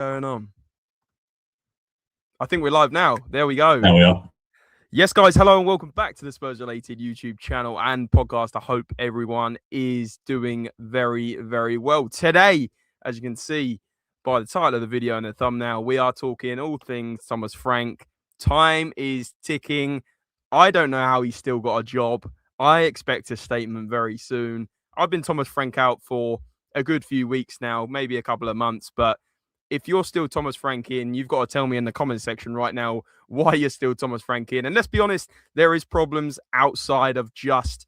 Going on? I think we're live now. There we go. There we are. Yes, guys. Hello and welcome back to the SpursRelated YouTube channel and podcast. I hope everyone is doing very, very well. Today, as you can see by the title of the video and the thumbnail, we are talking all things Thomas Frank. Time is ticking. I don't know how he's still got a job. I expect a statement very soon. I've been Thomas Frank out for a good few weeks now, maybe a couple of months, but if you're still Thomas Frank in, you've got to tell me in the comment section right now why you're still Thomas Frank in. And let's be honest, there is problems outside of just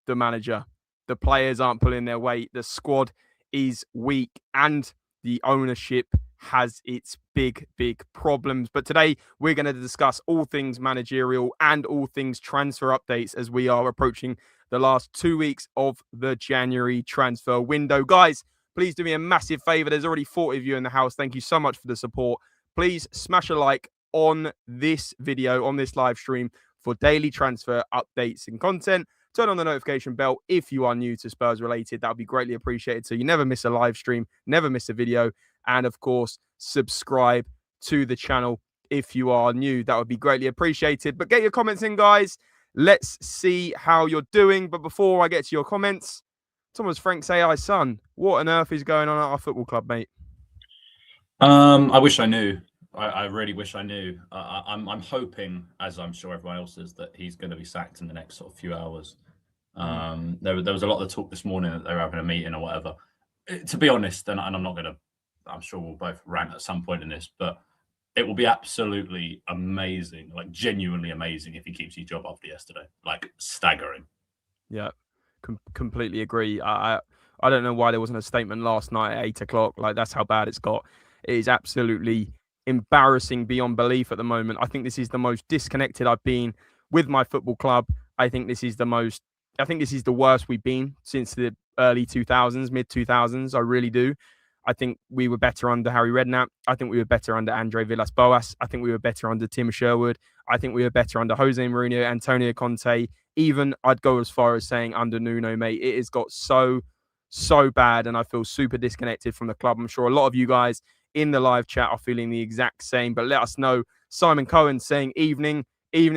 the manager. The players aren't pulling their weight. The squad is weak and the ownership has its big, big problems. But today we're going to discuss all things managerial and all things transfer updates as we are approaching the last 2 weeks of the January transfer window. Guys, please do me a massive favor. There's already 40 of you in the house. Thank you so much for the support. Please smash a like on this video, on this live stream for daily transfer updates and content. Turn on the notification bell if you are new to Spurs Related. That would be greatly appreciated so you never miss a live stream, never miss a video. And of course, subscribe to the channel if you are new. That would be greatly appreciated. But get your comments in, guys. Let's see how you're doing. But before I get to your comments, Thomas Frank's AI son, what on earth is going on at our football club, mate? I wish I knew. I really wish I knew. I'm hoping, as I'm sure everyone else is, that he's going to be sacked in the next sort of few hours. There was a lot of talk this morning that they were having a meeting or whatever. To be honest, and I'm not going to, I'm sure we'll both rant at some point in this, but it will be absolutely amazing, like genuinely amazing if he keeps his job after yesterday. Like staggering. Yeah. Completely agree. I don't know why there wasn't a statement last night at 8 o'clock. Like, that's how bad it's got. It is absolutely embarrassing beyond belief at the moment. I think this is the most disconnected I've been with my football club. I think this is the worst we've been since the early 2000s, mid 2000s. I really do. I think we were better under Harry Redknapp. I think we were better under Andre Villas-Boas. I think we were better under Tim Sherwood. I think we were better under Jose Mourinho, Antonio Conte. Even I'd go as far as saying under Nuno, mate. It has got so bad, and I feel super disconnected from the club. I'm sure a lot of you guys in the live chat are feeling the exact same, but let us know. Simon Cohen saying, evening,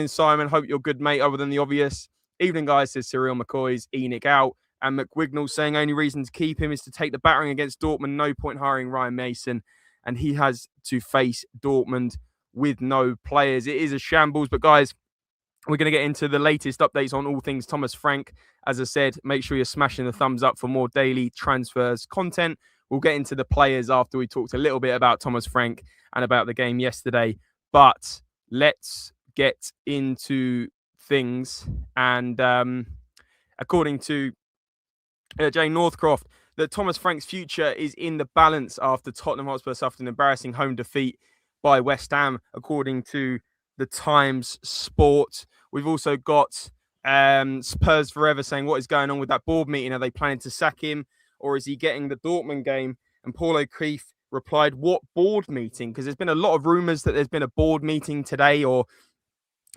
Simon. Hope you're good, mate, other than the obvious. Evening, guys, says Cyril McCoy's ENIC out. And McWignall saying only reason to keep him is to take the battering against Dortmund. No point hiring Ryan Mason. And he has to face Dortmund with no players. It is a shambles. But, guys, we're going to get into the latest updates on all things Thomas Frank. As I said, make sure you're smashing the thumbs up for more daily transfers content. We'll get into the players after we talked a little bit about Thomas Frank and about the game yesterday. But let's get into things. And according to Jane Northcroft, that Thomas Frank's future is in the balance after Tottenham Hotspur suffered an embarrassing home defeat by West Ham, according to the Times Sport. We've also got Spurs Forever saying, what is going on with that board meeting? Are they planning to sack him, or is he getting the Dortmund game? And Paul O'Keefe replied, what board meeting? Because there's been a lot of rumours that there's been a board meeting today, or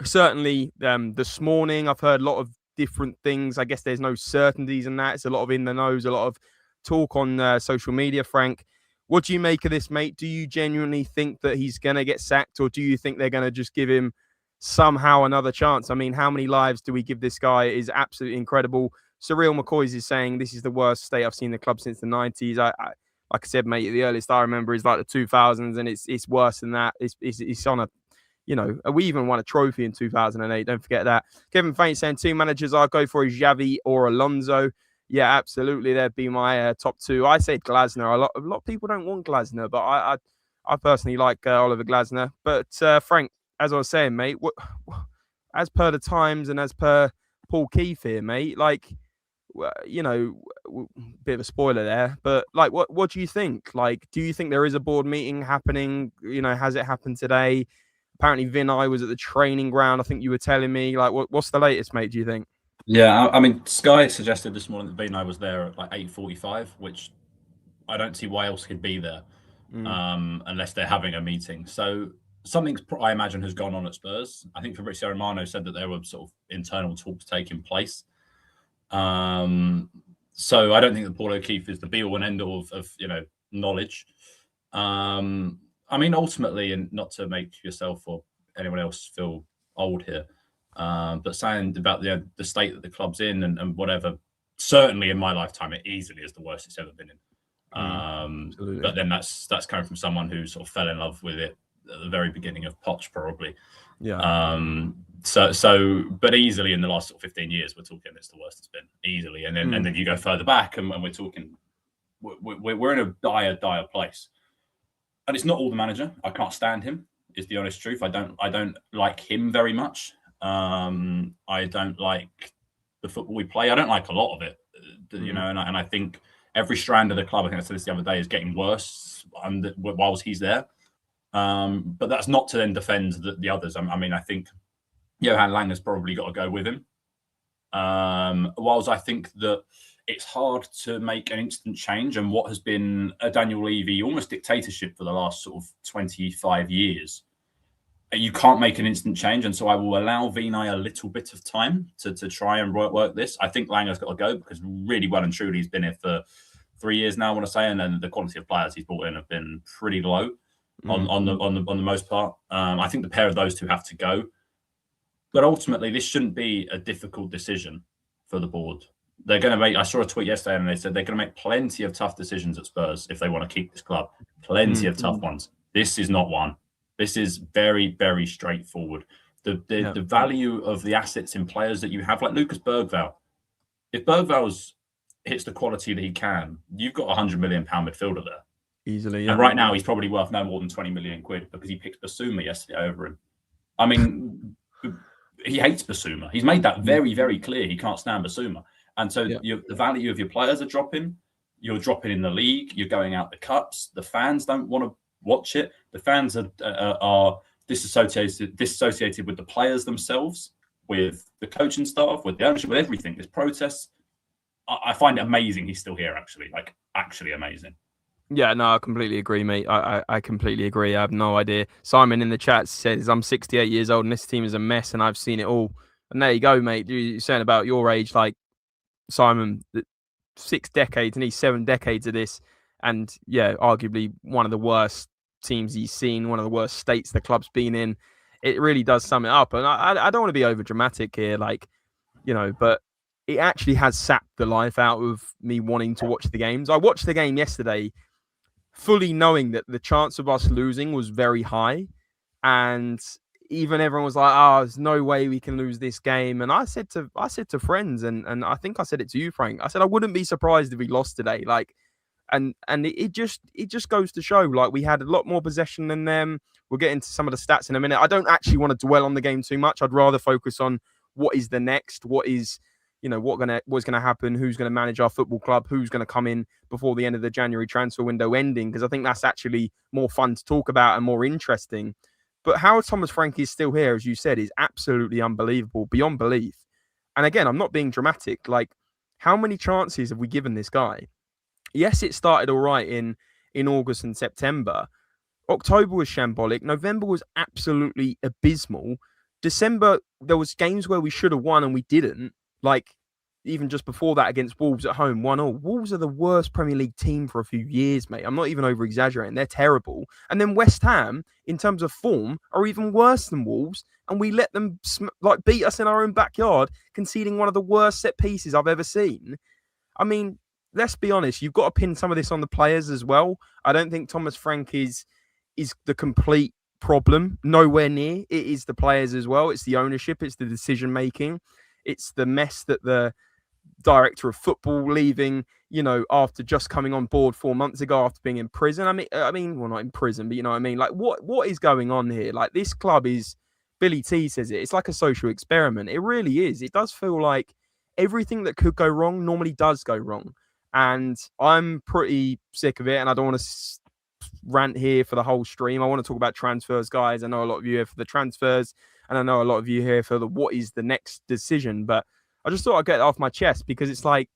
certainly this morning. I've heard a lot of different things. I guess there's no certainties in that. It's a lot of in the nose, a lot of talk on social media. Frank, what do you make of this, mate? Do you genuinely think that he's going to get sacked, or do you think they're going to just give him somehow another chance? I mean, how many lives do we give this guy? It is absolutely incredible. Cyril McCoy is saying this is the worst state I've seen the club since the 90s. Like I said, mate, the earliest I remember is like the 2000s, and it's worse than that. It's on a, you know, we even won a trophy in 2008. Don't forget that. Kevin Faint saying two managers I'd go for is Xavi or Alonso. Yeah, absolutely. That'd be my top two. I said Glasner. A lot of people don't want Glasner, but I personally like Oliver Glasner. But Frank, as I was saying, mate, as per the Times and as per Paul Keefe here, mate, like, you know, bit of a spoiler there, but like, what do you think? Like, do you think there is a board meeting happening? You know, has it happened today? Apparently, Vinay was at the training ground. I think you were telling me. Like, what's the latest, mate? Do you think? Yeah, I mean, Sky suggested this morning that Vinay was there at like 8:45, which I don't see why else he'd be there unless they're having a meeting. So something I imagine has gone on at Spurs. I think Fabrizio Romano said that there were sort of internal talks taking place. So I don't think that Paul O'Keefe is the be all and end all of you know, knowledge. I mean, ultimately, and not to make yourself or anyone else feel old here, but saying about the state that the club's in and whatever, certainly in my lifetime, it easily is the worst it's ever been in. But then that's coming from someone who sort of fell in love with it at the very beginning of Poch, probably. Yeah. But easily in the last sort of 15 years, we're talking it's the worst it's been, easily. And then you go further back, and we're talking, we're in a dire place. And it's not all the manager. I can't stand him, is the honest truth. I don't like him very much. I don't like the football we play. I don't like a lot of it, you know. And I think every strand of the club, I think I said this the other day, is getting worse whilst he's there. But that's not to then defend the others. I mean, I think Johan Langer's probably got to go with him. Whilst I think that it's hard to make an instant change, and what has been a Daniel Levy almost dictatorship for the last sort of 25 years, you can't make an instant change. And so I will allow Vinay a little bit of time to try and work this. I think Langer's got to go because really well and truly he's been here for 3 years now, I want to say, and then the quality of players he's brought in have been pretty low on the most part. I think the pair of those two have to go. But ultimately, this shouldn't be a difficult decision for the board. They're going to make, I saw a tweet yesterday and they said they're going to make plenty of tough decisions at Spurs if they want to keep this club. Plenty of tough ones. This is not one. This is very, very straightforward. The value of the assets in players that you have, like Lucas Bergvall. If Bergvall hits the quality that he can, you've got a £100 million midfielder there. Easily, And right now, he's probably worth no more than 20 million quid because he picked Basuma yesterday over him. I mean, he hates Basuma. He's made that very, very clear. He can't stand Basuma. And so the value of your players are dropping. You're dropping in the league. You're going out the cups. The fans don't want to watch it. The fans are disassociated with the players themselves, with the coaching staff, with the ownership, with everything. There's protests. I find it amazing he's still here, actually. Like, actually amazing. Yeah, no, I completely agree, mate. I completely agree. I have no idea. Simon in the chat says, I'm 68 years old and this team is a mess and I've seen it all. And there you go, mate. You're saying about your age, like, Simon, 6 decades and he's 7 decades of this, and arguably one of the worst teams he's seen, one of the worst states the club's been in. It really does sum it up. And I don't want to be over dramatic here, but it actually has sapped the life out of me wanting to watch the games. I watched the game yesterday fully knowing that the chance of us losing was very high, and even everyone was like, there's no way we can lose this game. And I said to friends, and I think I said it to you, Frank, I said I wouldn't be surprised if we lost today. And it just goes to show, like, we had a lot more possession than them. We'll get into some of the stats in a minute. I don't actually want to dwell on the game too much. I'd rather focus on what is the next, what's going to happen, who's going to manage our football club, who's going to come in before the end of the January transfer window ending, because I think that's actually more fun to talk about and more interesting. But how Thomas Frank is still here, as you said, is absolutely unbelievable, beyond belief. And again, I'm not being dramatic. Like, how many chances have we given this guy? Yes, it started all right in August and September. October was shambolic. November was absolutely abysmal. December, there was games where we should have won and we didn't. Like, even just before that against Wolves at home, 1-1. Wolves are the worst Premier League team for a few years, mate. I'm not even over-exaggerating. They're terrible. And then West Ham, in terms of form, are even worse than Wolves. And we let them beat us in our own backyard, conceding one of the worst set pieces I've ever seen. I mean, let's be honest. You've got to pin some of this on the players as well. I don't think Thomas Frank is the complete problem. Nowhere near. It is the players as well. It's the ownership. It's the decision-making. It's the mess that the director of football leaving, after just coming on board 4 months ago after being in prison. I mean, well, not in prison, but you know what I mean? Like, what is going on here? Like, this club is, Billy T says it's like a social experiment. It really is. It does feel like everything that could go wrong normally does go wrong. And I'm pretty sick of it. And I don't want to rant here for the whole stream. I want to talk about transfers, guys. I know a lot of you here for the transfers, and I know a lot of you here for what is the next decision. But I just thought I'd get it off my chest because it's like,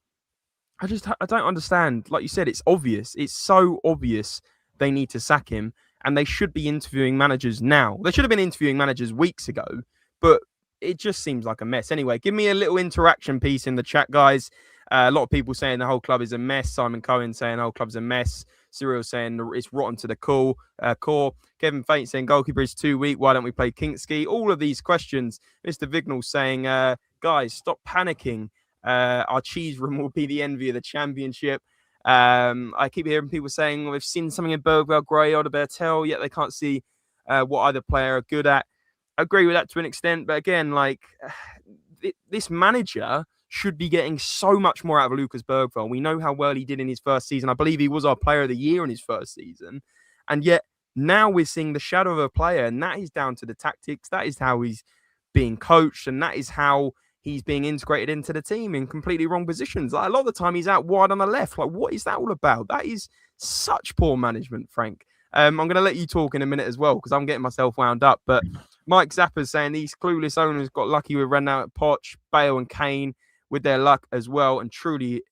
I don't understand. Like you said, it's obvious. It's so obvious they need to sack him, and they should be interviewing managers now. They should have been interviewing managers weeks ago, but it just seems like a mess. Anyway, give me a little interaction piece in the chat, guys. A lot of people saying the whole club is a mess. Simon Cohen saying the whole club's a mess. Cyril saying it's rotten to the core. Kevin Faint saying goalkeeper is too weak. Why don't we play Kinksky? All of these questions. Mr. Vignall saying, guys, stop panicking. Our cheese room will be the envy of the championship. I keep hearing people saying we've seen something in Bergwell, Gray, or Bertel, yet they can't see what either player are good at. I agree with that to an extent, but again, like this manager should be getting so much more out of Lucas Bergwall. We know how well he did in his first season. I believe he was our player of the year in his first season. And yet now we're seeing the shadow of a player, and that is down to the tactics. That is how he's being coached, and that is how he's being integrated into the team in completely wrong positions. Like, a lot of the time he's out wide on the left. Like, what is that all about? That is such poor management, Frank. I'm going to let you talk in a minute as well, because I'm getting myself wound up. But Mike Zappa's saying these clueless owners got lucky with Renault, Poch, Bale and Kane with their luck as well, and truly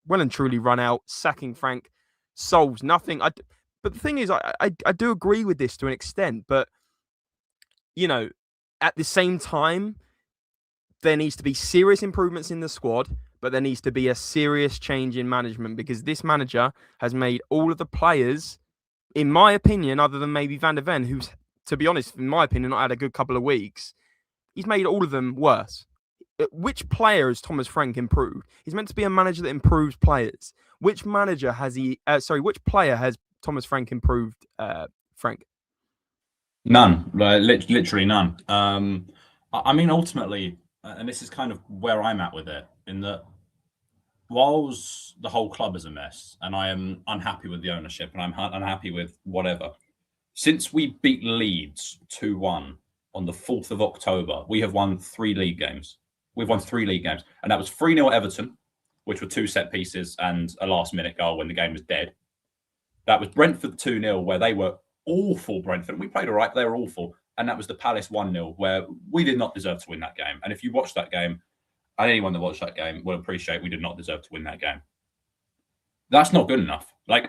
run out. Sacking Frank solves nothing. But the thing is, I do agree with this to an extent, but, at the same time, there needs to be serious improvements in the squad, but there needs to be a serious change in management, because this manager has made all of the players, in my opinion, other than maybe Van der Ven, who's, to be honest, in my opinion, not had a good couple of weeks, he's made all of them worse. Which player has Thomas Frank improved? He's meant to be a manager that improves players. Which player has Thomas Frank improved, Frank? None. Literally none. I mean, ultimately, and this is kind of where I'm at with it, in that whilst the whole club is a mess, and I am unhappy with the ownership, and I'm unhappy with whatever, since we beat Leeds 2-1 on the 4th of October, we have won 3 league games. We've won 3 league games. And that was 3-0 at Everton, which were 2 set pieces and a last-minute goal when the game was dead. That was Brentford 2-0, where they were awful, Brentford. We played all right, but they were awful. And that was the Palace 1-0, where we did not deserve to win that game. And if you watch that game, and anyone that watched that game will appreciate we did not deserve to win that game. That's not good enough. Like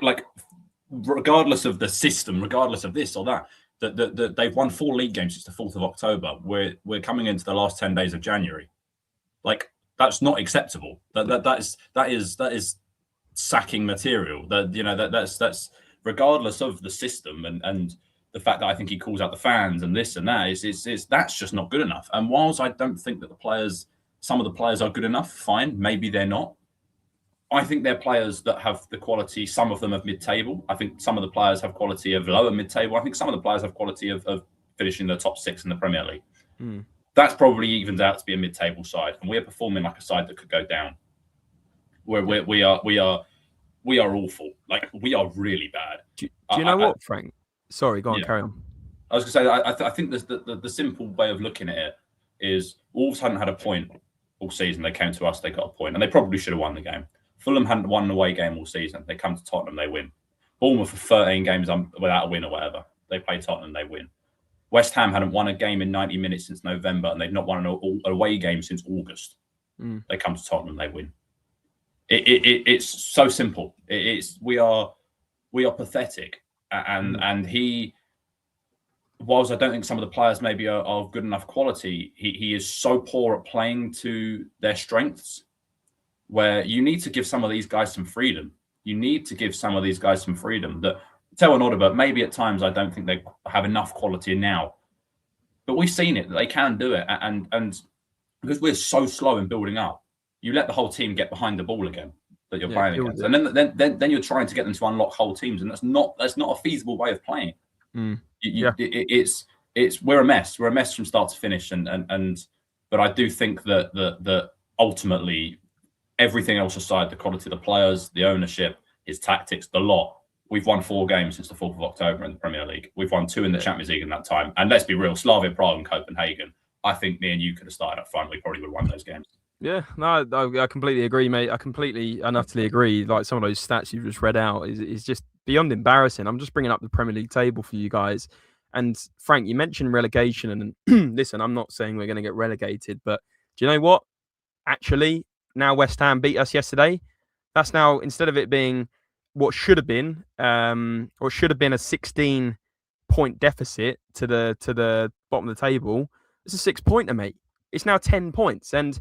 regardless of the system, regardless of this or that, they've won 4 league games since the 4th of October. We're coming into the last 10 days of January. Like, that's not acceptable. That is sacking material. That's regardless of the system and the fact that I think he calls out the fans and this and that, that's just not good enough. And whilst I don't think that some of the players are good enough, fine, maybe they're not. I think they're players that have the quality, some of them of mid-table. I think some of the players have quality of lower mid-table. I think some of the players have quality of finishing the top 6 in the Premier League. That's probably evens out to be a mid-table side, and we're performing like a side that could go down. We are awful. Like, we are really bad. Do you know what, Frank? Sorry, go on, carry on. I was going to say, I think the simple way of looking at it is Wolves hadn't had a point all season. They came to us, they got a point, and they probably should have won the game. Fulham hadn't won an away game all season. They come to Tottenham, they win. Bournemouth for 13 games without a win or whatever. They play Tottenham, they win. West Ham hadn't won a game in 90 minutes since November, and they've not won an away game since August. They come to Tottenham, they win. It's so simple. We are pathetic, and he, whilst I don't think some of the players maybe are of good enough quality, he is so poor at playing to their strengths, where you need to give some of these guys some freedom. That Tell and Odobert, maybe at times I don't think they have enough quality now, but we've seen it that they can do it, and because we're so slow in building up, you let the whole team get behind the ball again that you're playing against, and then you're trying to get them to unlock whole teams, and that's not a feasible way of playing. It's we're a mess. We're a mess from start to finish, but I do think that ultimately, everything else aside, the quality of the players, the ownership, his tactics, the lot. We've won 4 games since the 4th of October in the Premier League. We've won 2 in the Champions League in that time. And let's be real, Slavia Prague and Copenhagen, I think me and you could have started up front. We probably would have won those games. Yeah, no, I completely agree, mate. I completely and utterly agree. Like, some of those stats you've just read out is just beyond embarrassing. I'm just bringing up the Premier League table for you guys. And Frank, you mentioned relegation. And listen, I'm not saying we're going to get relegated, but do you know what? Actually, now West Ham beat us yesterday. That's now, instead of it being what should have been, or should have been a 16-point deficit to the bottom of the table, it's a 6-pointer, mate. It's now 10 points. And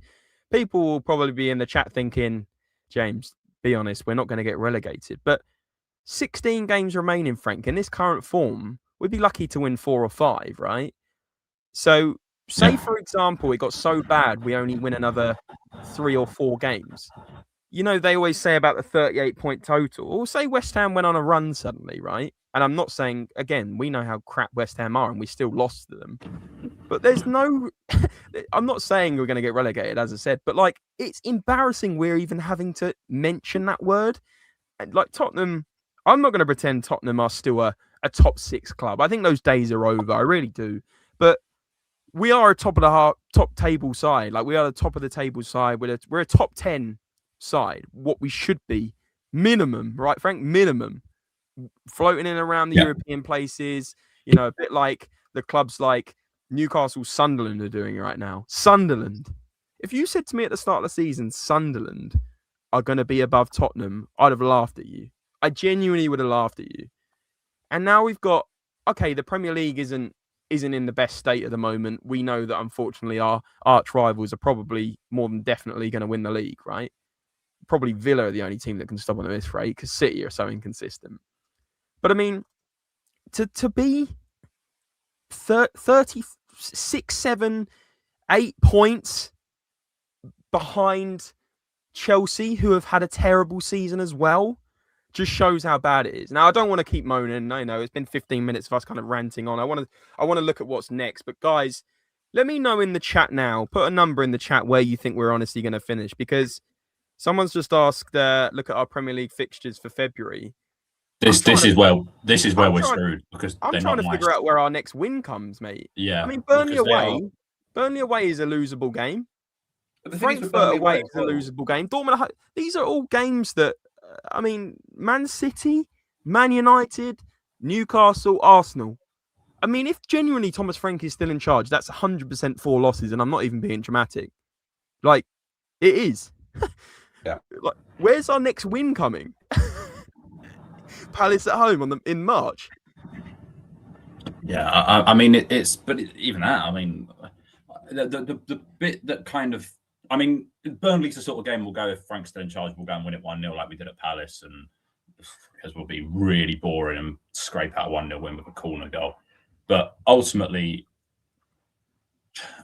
people will probably be in the chat thinking, James, be honest, we're not going to get relegated. But 16 games remaining, Frank. In this current form, we'd be lucky to win 4 or 5, right? So, say, Yeah. for example, it got so bad we only win another 3 or 4 games. You know, they always say about the 38-point total. Or say West Ham went on a run suddenly, right? And I'm not saying, again, we know how crap West Ham are and we still lost to them. But there's no, I'm not saying we're going to get relegated, as I said, but like, it's embarrassing we're even having to mention that word. And like Tottenham, I'm not going to pretend Tottenham are still a top 6 club. I think those days are over. I really do. But we are a top table side. Like we are the top of the table side. We're a top 10 side. What we should be, minimum, right, Frank? Minimum, floating in around the European places. You know, a bit like the clubs like Newcastle, Sunderland are doing right now. Sunderland. If you said to me at the start of the season, Sunderland are going to be above Tottenham, I'd have laughed at you. I genuinely would have laughed at you. And now we've got, okay, the Premier League isn't in the best state at the moment. We know that unfortunately our arch rivals are probably more than definitely going to win the league, right? Probably Villa are the only team that can stop them at this rate because City are so inconsistent. But I mean, to be 36, 7, 8 points behind Chelsea, who have had a terrible season as well, just shows how bad it is. Now, I don't want to keep moaning. I know it's been 15 minutes of us kind of ranting on. I want to look at what's next. But guys, let me know in the chat now. Put a number in the chat where you think we're honestly going to finish, because someone's just asked. Look at our Premier League fixtures for February. This is where we're screwed, because I'm trying to figure out where our next win comes, mate. Yeah, I mean, Burnley away is a losable game. Frankfurt away is a losable game. Dortmund. These are all games that. I mean, Man City, Man United, Newcastle, Arsenal. I mean, if genuinely Thomas Frank is still in charge, that's 100% 4 losses, and I'm not even being dramatic. Like, it is. Yeah. Like, where's our next win coming? Palace at home in March. Yeah, I mean, even that. I mean, the bit that kind of. I mean, Burnley's the sort of game we'll go if Frank's still in charge. We'll go and win it 1-0 like we did at Palace, and because we'll be really boring and scrape out a 1-0 win with a corner goal. But ultimately,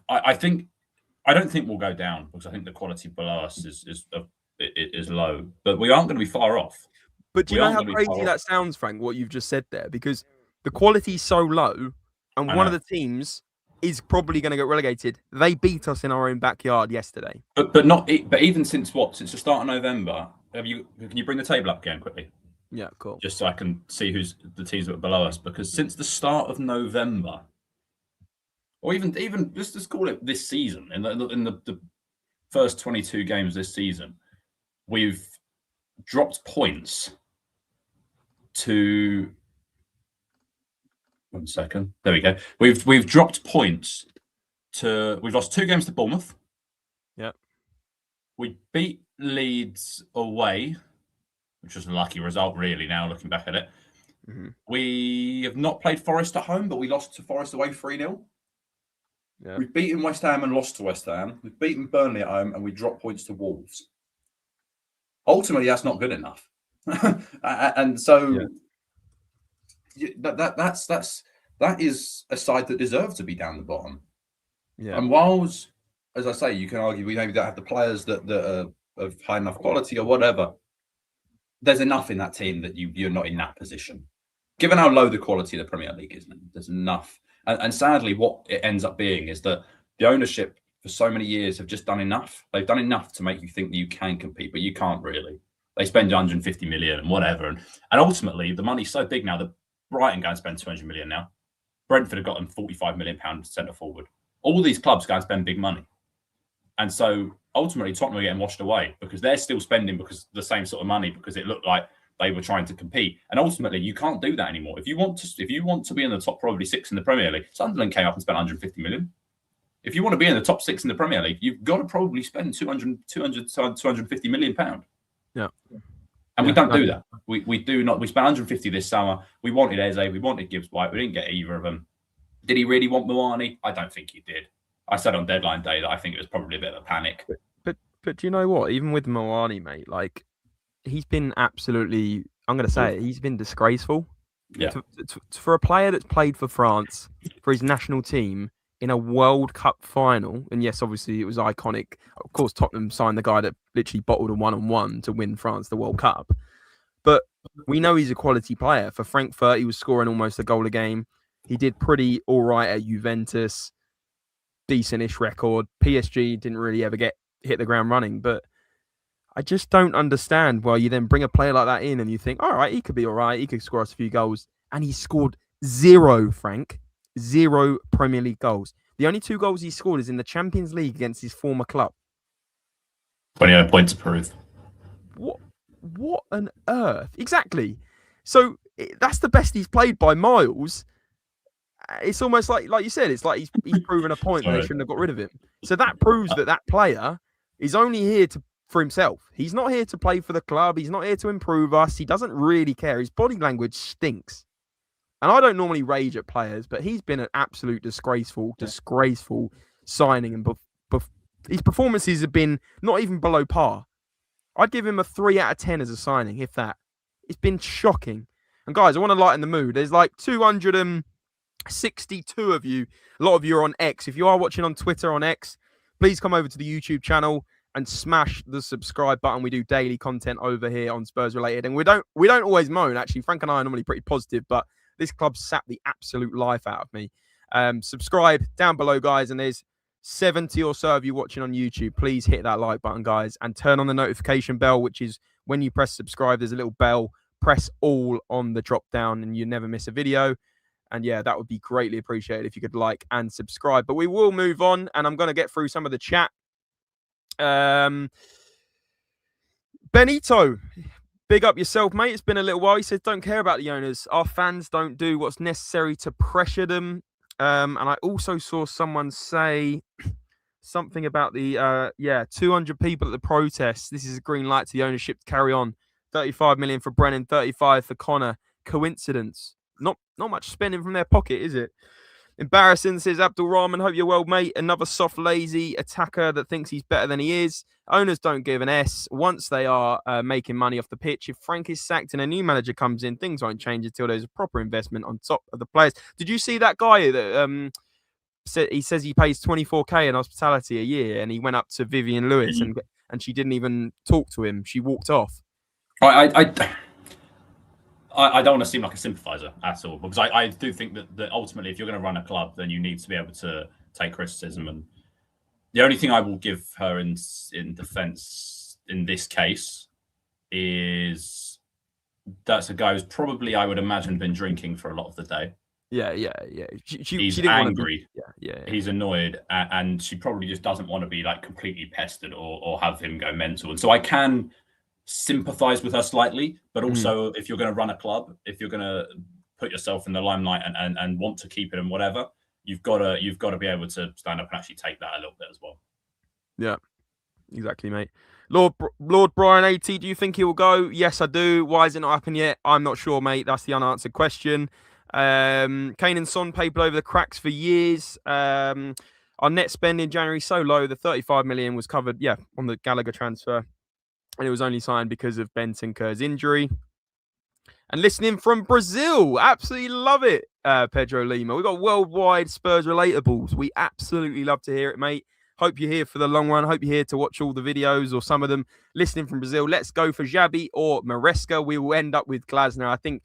I don't think we'll go down, because I think the quality below us is low. But we aren't going to be far off. But do you know how crazy that sounds, Frank? What you've just said there, because the quality is so low, and one of the teams is probably going to get relegated. They beat us in our own backyard yesterday. But even since the start of November, can you bring the table up again quickly? Yeah, cool. Just so I can see who's the teams that are below us, because since the start of November, or even let's call it this season, in the first 22 games this season, we've dropped points to. 1 second. There we go. We've dropped points to. We've lost 2 games to Bournemouth. Yeah. We beat Leeds away, which was a lucky result, really. Now looking back at it, we have not played Forest at home, but we lost to Forest away 3-0. Yeah. We've beaten West Ham and lost to West Ham. We've beaten Burnley at home, and we dropped points to Wolves. Ultimately, that's not good enough, and so. Yeah. That is a side that deserves to be down the bottom. Yeah. And whilst, as I say, you can argue we maybe don't have the players that are of high enough quality or whatever, there's enough in that team that you're not in that position. Given how low the quality of the Premier League is, there's enough. And sadly, what it ends up being is that the ownership for so many years have just done enough. They've done enough to make you think that you can compete, but you can't really. They spend 150 million and whatever. And ultimately, the money's so big now that Brighton go and spend 200 million now. Brentford have gotten £45 million centre forward. All these clubs go and spend big money. And so ultimately Tottenham are getting washed away because they're still spending because the same sort of money, because it looked like they were trying to compete. And ultimately you can't do that anymore. If you want to be in the top probably 6 in the Premier League, Sunderland came up and spent 150 million. If you want to be in the top 6 in the Premier League, you've got to probably spend 250 million pounds. Yeah. And we don't do that. We do not. We spent 150 this summer. We wanted Eze. We wanted Gibbs-White. We didn't get either of them. Did he really want Moani? I don't think he did. I said on deadline day that I think it was probably a bit of a panic. But do you know what? Even with Moani, mate, like he's been absolutely I'm going to say it, he's been disgraceful. Yeah. For a player that's played for France, for his national team in a World Cup final, and yes, obviously it was iconic. Of course, Tottenham signed the guy that literally bottled a 1-on-1 to win France the World Cup. But we know he's a quality player. For Frankfurt, he was scoring almost a goal a game. He did pretty all right at Juventus, decent-ish record. PSG didn't really ever hit the ground running, but I just don't understand why you then bring a player like that in and you think, all right, he could be all right. He could score us a few goals. And he scored 0, Frank. 0 Premier League goals. The only 2 goals he scored is in the Champions League against his former club. 29 points approved. What on earth? Exactly. So that's the best he's played by miles. It's almost like you said, it's like he's proven a point that they shouldn't have got rid of him. So that proves that player is only here for himself. He's not here to play for the club. He's not here to improve us. He doesn't really care. His body language stinks. And I don't normally rage at players, but he's been an absolute disgraceful signing. And his performances have been not even below par. I'd give him a 3 out of 10 as a signing, if that. It's been shocking. And guys, I want to lighten the mood. There's like 262 of you. A lot of you are on X. If you are watching on Twitter, on X, please come over to the YouTube channel and smash the subscribe button. We do daily content over here on Spurs Related. And we don't always moan. Actually, Frank and I are normally pretty positive, but this club sapped the absolute life out of me. Subscribe down below, guys. And there's 70 or so of you watching on YouTube. Please hit that like button, guys, and turn on the notification bell, which is when you press subscribe, there's a little bell. Press all on the drop down and you never miss a video. And yeah, that would be greatly appreciated if you could like and subscribe. But we will move on, and I'm going to get through some of the chat. Benito, big up yourself, mate. It's been a little while. He says, don't care about the owners. Our fans don't do what's necessary to pressure them. And I also saw someone say something about the 200 people at the protest. This is a green light to the ownership to carry on. 35 million for Brennan, 35 for Connor. Coincidence? Not much spending from their pocket, is it? Embarrassing, says Abdul Rahman. Hope you're well, mate. Another soft, lazy attacker that thinks he's better than he is. Owners don't give an S once they are making money off the pitch. If Frank is sacked and a new manager comes in, things won't change until there's a proper investment on top of the players. Did you see that guy that he says he pays 24k in hospitality a year, and he went up to Vivian Lewis and she didn't even talk to him. She walked off. I don't want to seem like a sympathizer at all, because I do think that ultimately, if you're going to run a club, then you need to be able to take criticism. And the only thing I will give her in defense in this case is that's a guy who's probably, I would imagine, been drinking for a lot of the day. Yeah. He's angry. Yeah. He's annoyed, and she probably just doesn't want to be like completely pestered or have him go mental. And so I can sympathize with her slightly, but also if you're going to run a club, if you're going to put yourself in the limelight and want to keep it and whatever, you've got to be able to stand up and actually take that a little bit as well. Yeah, exactly, mate. Lord Brian AT, do you think he will go? Yes, I do. Why has it not happened yet? I'm not sure, mate. That's the unanswered question. Kane and Son paid over the cracks for years. Our net spend in January so low. The 35 million was covered, on the Gallagher transfer. And it was only signed because of Bentancur's injury. And listening from Brazil, absolutely love it, Pedro Lima. We've got worldwide Spurs relatables. We absolutely love to hear it, mate. Hope you're here for the long run. Hope you're here to watch all the videos or some of them. Listening from Brazil, let's go for Xabi or Maresca. We will end up with Glasner. I think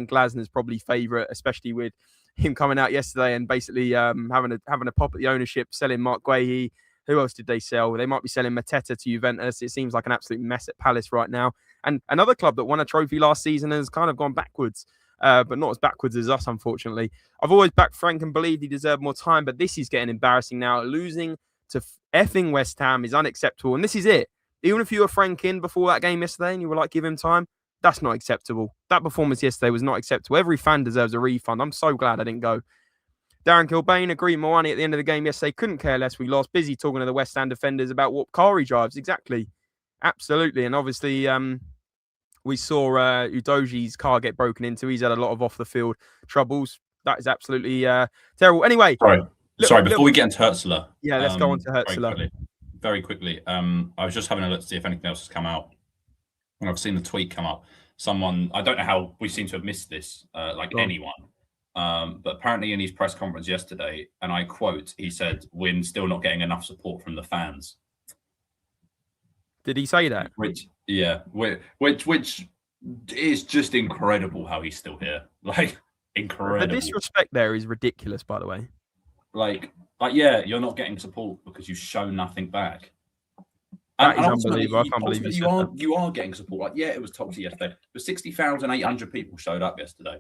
Glasner's probably favourite, especially with him coming out yesterday and basically having a pop at the ownership, selling Mark Guehi. Who else did they sell? They might be selling Mateta to Juventus. It seems like an absolute mess at Palace right now. And another club that won a trophy last season has kind of gone backwards, but not as backwards as us, unfortunately. I've always backed Frank and believed he deserved more time, but this is getting embarrassing now. Losing to effing West Ham is unacceptable. And this is it. Even if you were Frank in before that game yesterday and you were like, give him time, that's not acceptable. That performance yesterday was not acceptable. Every fan deserves a refund. I'm so glad I didn't go. Darren Kilbane, agreed Moani at the end of the game yesterday. Couldn't care less. We lost. Busy talking to the West Ham defenders about what car he drives. Exactly. Absolutely. And obviously, we saw Udoji's car get broken into. He's had a lot of off-the-field troubles. That is absolutely terrible. Anyway. Sorry, before we get into Hurzeler. Yeah, let's go on to Hurzeler. Very quickly. I was just having a look to see if anything else has come out. And I've seen the tweet come up. someone, I don't know how we seem to have missed this, anyone. But apparently in his press conference yesterday, and I quote, he said, "We're still not getting enough support from the fans." Did he say that? Which is just incredible how he's still here. Like, incredible. The disrespect there is ridiculous, by the way. Like, yeah, you're not getting support because you show nothing back. That is unbelievable. I can't believe you are getting support. Like, yeah, it was toxic yesterday, but 60,800 people showed up yesterday.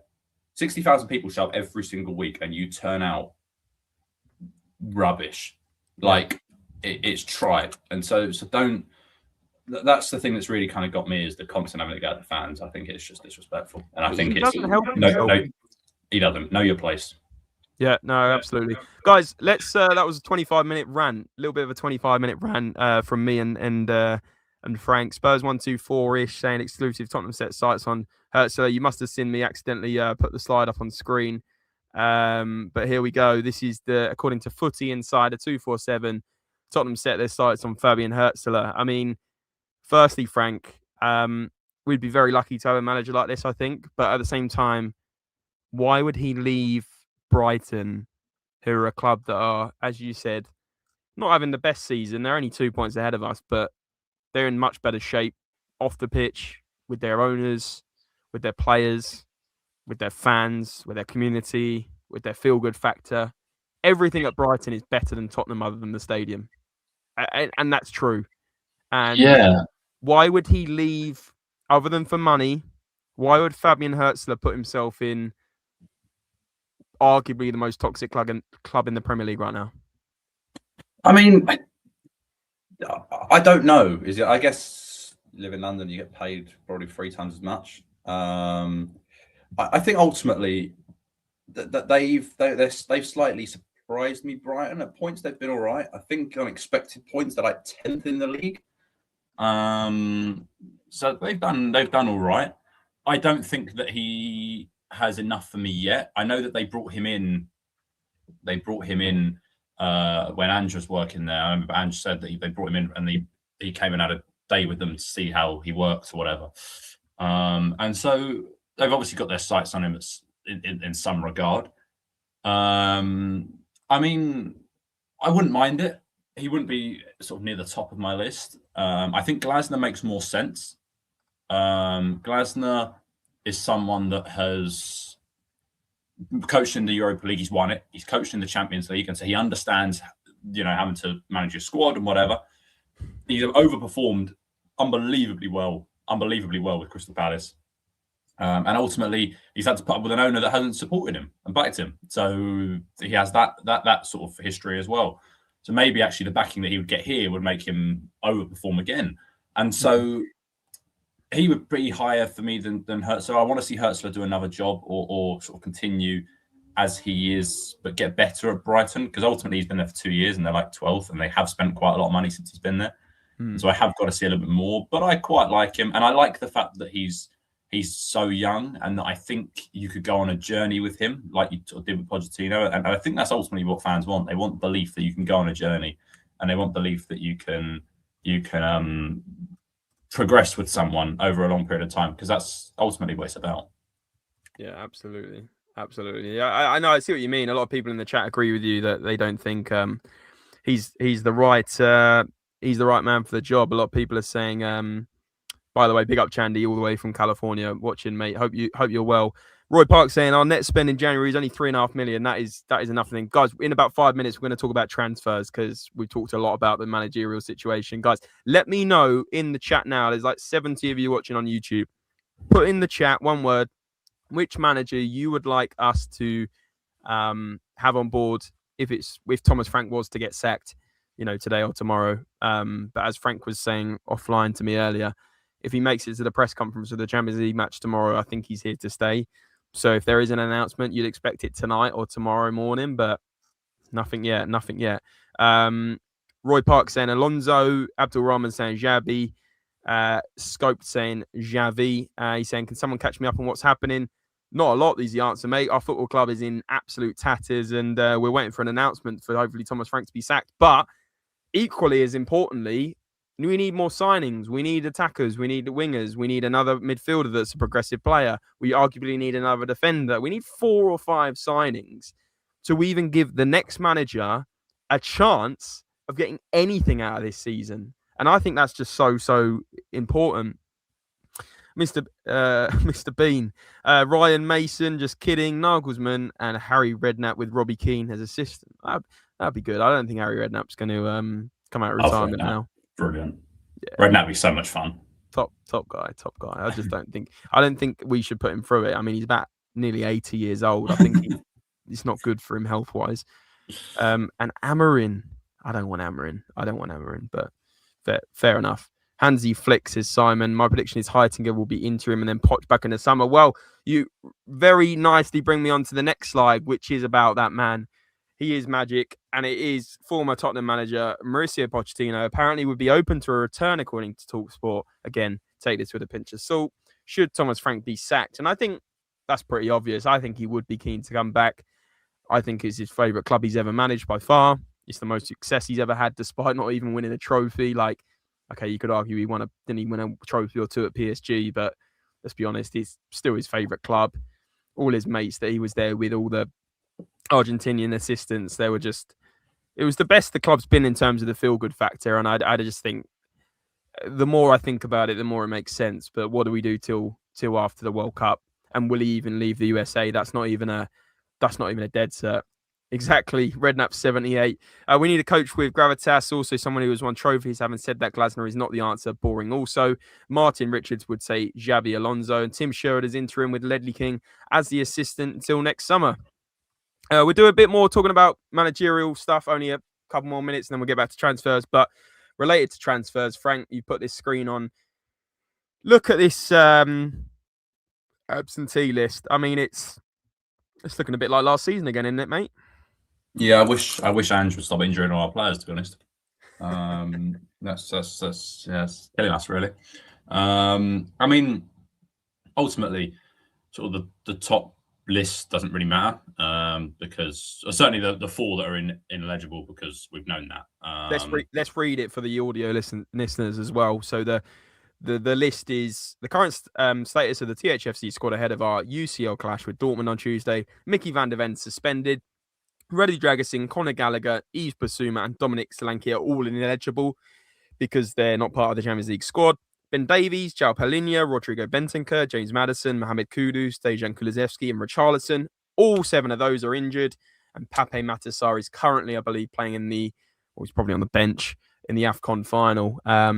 60,000 people show up every single week, and you turn out rubbish. Like, it's tribe, and so don't. That's the thing that's really kind of got me, is the constant having to go at the fans. I think it's just disrespectful, and I think it's no, he doesn't know your place. Yeah, no, absolutely. Guys, let's that was a 25-minute rant, a little bit of a 25-minute rant from me and Frank. Spurs 124-ish saying exclusive Tottenham set sights on Hurzeler. You must have seen me accidentally put the slide up on screen. But here we go. This is according to Footy Insider 247, Tottenham set their sights on Fabian Hurzeler. I mean, firstly, Frank, we'd be very lucky to have a manager like this, I think. But at the same time, why would he leave Brighton, who are a club that are, as you said, not having the best season? They're only 2 points ahead of us, but they're in much better shape off the pitch, with their owners, with their players, with their fans, with their community, with their feel-good factor. Everything at Brighton is better than Tottenham other than the stadium. And that's true. And why would he leave other than for money? Why would Fabian Hurzeler put himself in arguably the most toxic club in the Premier League right now? I mean, I don't know. Is it? I guess live in London, you get paid probably 3 times as much. I think ultimately that they've slightly surprised me. Brighton at points they've been all right. I think unexpected points they're like 10th in the league. So they've done all right. I don't think that he has enough for me yet. I know that they brought him in. When Andrew was working there. I remember Andrew said that they brought him in and he came and had a day with them to see how he worked or whatever. And so they've obviously got their sights on him in some regard. I mean, I wouldn't mind it. He wouldn't be sort of near the top of my list. I think Glasner makes more sense. Glasner is someone that has coached in the Europa League. He's won it. He's coached in the Champions League, and so he understands, having to manage your squad and whatever. He's overperformed unbelievably well with Crystal Palace, and ultimately he's had to put up with an owner that hasn't supported him and backed him. So he has that sort of history as well. So maybe actually the backing that he would get here would make him overperform again, and so he would be higher for me than Hurzeler. So I want to see Hurzeler do another job or sort of continue as he is, but get better at Brighton, because ultimately he's been there for 2 years and they're like 12th and they have spent quite a lot of money since he's been there. So I have got to see a little bit more, but I quite like him. And I like the fact that he's so young, and that I think you could go on a journey with him like you did with Pochettino. And I think that's ultimately what fans want. They want belief that you can go on a journey, and they want belief that you can progress with someone over a long period of time, because that's ultimately what it's about. Yeah, absolutely. Yeah, I know. I see what you mean. A lot of people in the chat agree with you that they don't think he's the right man for the job. A lot of people are saying, by the way, big up Chandy all the way from California watching, mate. Hope you're well. Roy Park saying our net spend in January is only 3.5 million. That is enough. Thing, guys. In about 5 minutes, we're going to talk about transfers, because we talked a lot about the managerial situation. Guys, let me know in the chat now. There's like 70 of you watching on YouTube. Put in the chat one word, which manager you would like us to have on board if Thomas Frank was to get sacked, today or tomorrow. But as Frank was saying offline to me earlier, if he makes it to the press conference of the Champions League match tomorrow, I think he's here to stay. So if there is an announcement, you'd expect it tonight or tomorrow morning, but nothing yet. Roy Park saying Alonso, Abdul Rahman saying Xabi, Scoped saying Xavi. He's saying, can someone catch me up on what's happening? Not a lot is the answer, mate. Our football club is in absolute tatters, and we're waiting for an announcement for hopefully Thomas Frank to be sacked. But equally as importantly, We need more signings. We need attackers. We need wingers. We need another midfielder that's a progressive player. We arguably need another defender. We need 4 or 5 signings to even give the next manager a chance of getting anything out of this season. And I think that's just so important. Mr. Mr. Bean, Ryan Mason, just kidding. Nagelsmann and Harry Redknapp with Robbie Keane as assistant. That'd be good. I don't think Harry Redknapp's going to come out of retirement now. Brilliant. Yeah. Redknapp would be so much fun. Top guy. I just don't think we should put him through it. I mean, he's about nearly 80 years old. I think it's not good for him health wise. And Amorim, I don't want Amorim, but fair enough. Hansi Flick says Simon. My prediction is Heitinger will be interim and then Poch back in the summer. Well, you very nicely bring me on to the next slide, which is about that man. He is magic, and it is former Tottenham manager Mauricio Pochettino. Apparently would be open to a return, according to TalkSport. Again, take this with a pinch of salt. Should Thomas Frank be sacked? And I think that's pretty obvious. I think he would be keen to come back. I think it's his favourite club he's ever managed by far. It's the most success he's ever had, despite not even winning a trophy. Like, okay, you could argue didn't he win a trophy or 2 at PSG, but let's be honest, it's still his favourite club. All his mates that he was there with, all the Argentinian assistants, it was the best the club's been in terms of the feel-good factor. And I just think the more I think about it, the more it makes sense. But what do we do till after the World Cup? And will he even leave the USA? That's not even a dead cert. Exactly. Redknapp 78. We need a coach with gravitas. Also, someone who has won trophies. Having said that, Glasner is not the answer. Boring. Also, Martin Richards would say Xabi Alonso, and Tim Sherwood is interim with Ledley King as the assistant until next summer. We'll do a bit more talking about managerial stuff. Only a couple more minutes, and then we'll get back to transfers. But related to transfers, Frank, you put this screen on. Look at this absentee list. I mean, it's looking a bit like last season again, isn't it, mate? Yeah, I wish Ange would stop injuring all our players, to be honest. That's killing us, really. I mean, ultimately, sort of the top list doesn't really matter because certainly the 4 that are ineligible, because we've known that. Let's read it for the audio listeners as well. So the list is the current status of the THFC squad ahead of our UCL clash with Dortmund on Tuesday. Mickey van der Ven suspended. Reddy Dragusin, Conor Gallagher, Yves Bissouma and Dominic Solanke are all ineligible because they're not part of the Champions League squad. Ben Davies, João Palhinha, Rodrigo Bentancur, James Maddison, Mohamed Kudus, Dejan Kulusevski and Richarlison. All 7 of those are injured. And Pape Matar is currently, I believe, playing he's probably on the bench in the AFCON final. I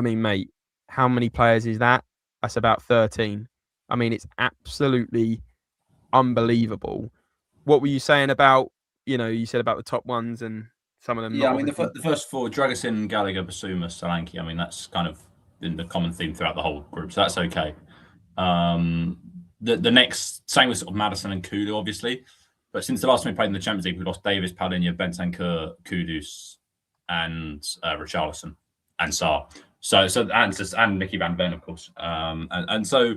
mean, mate, how many players is that? That's about 13. I mean, it's absolutely unbelievable. What were you saying about, you said about the top ones and some of them? Yeah, I mean, the first 4, Dragusin, Gallagher, Bissouma, Solanke, I mean, that's kind of been the common theme throughout the whole group, so that's okay. The next, same with sort of Maddison and Kudu, obviously, but since the last time we played in the Champions League, we lost Davis, Palhinha, Bentancur, Kudus, and Richarlison, and Sarr. So and Mickey van Ven, of course. And so,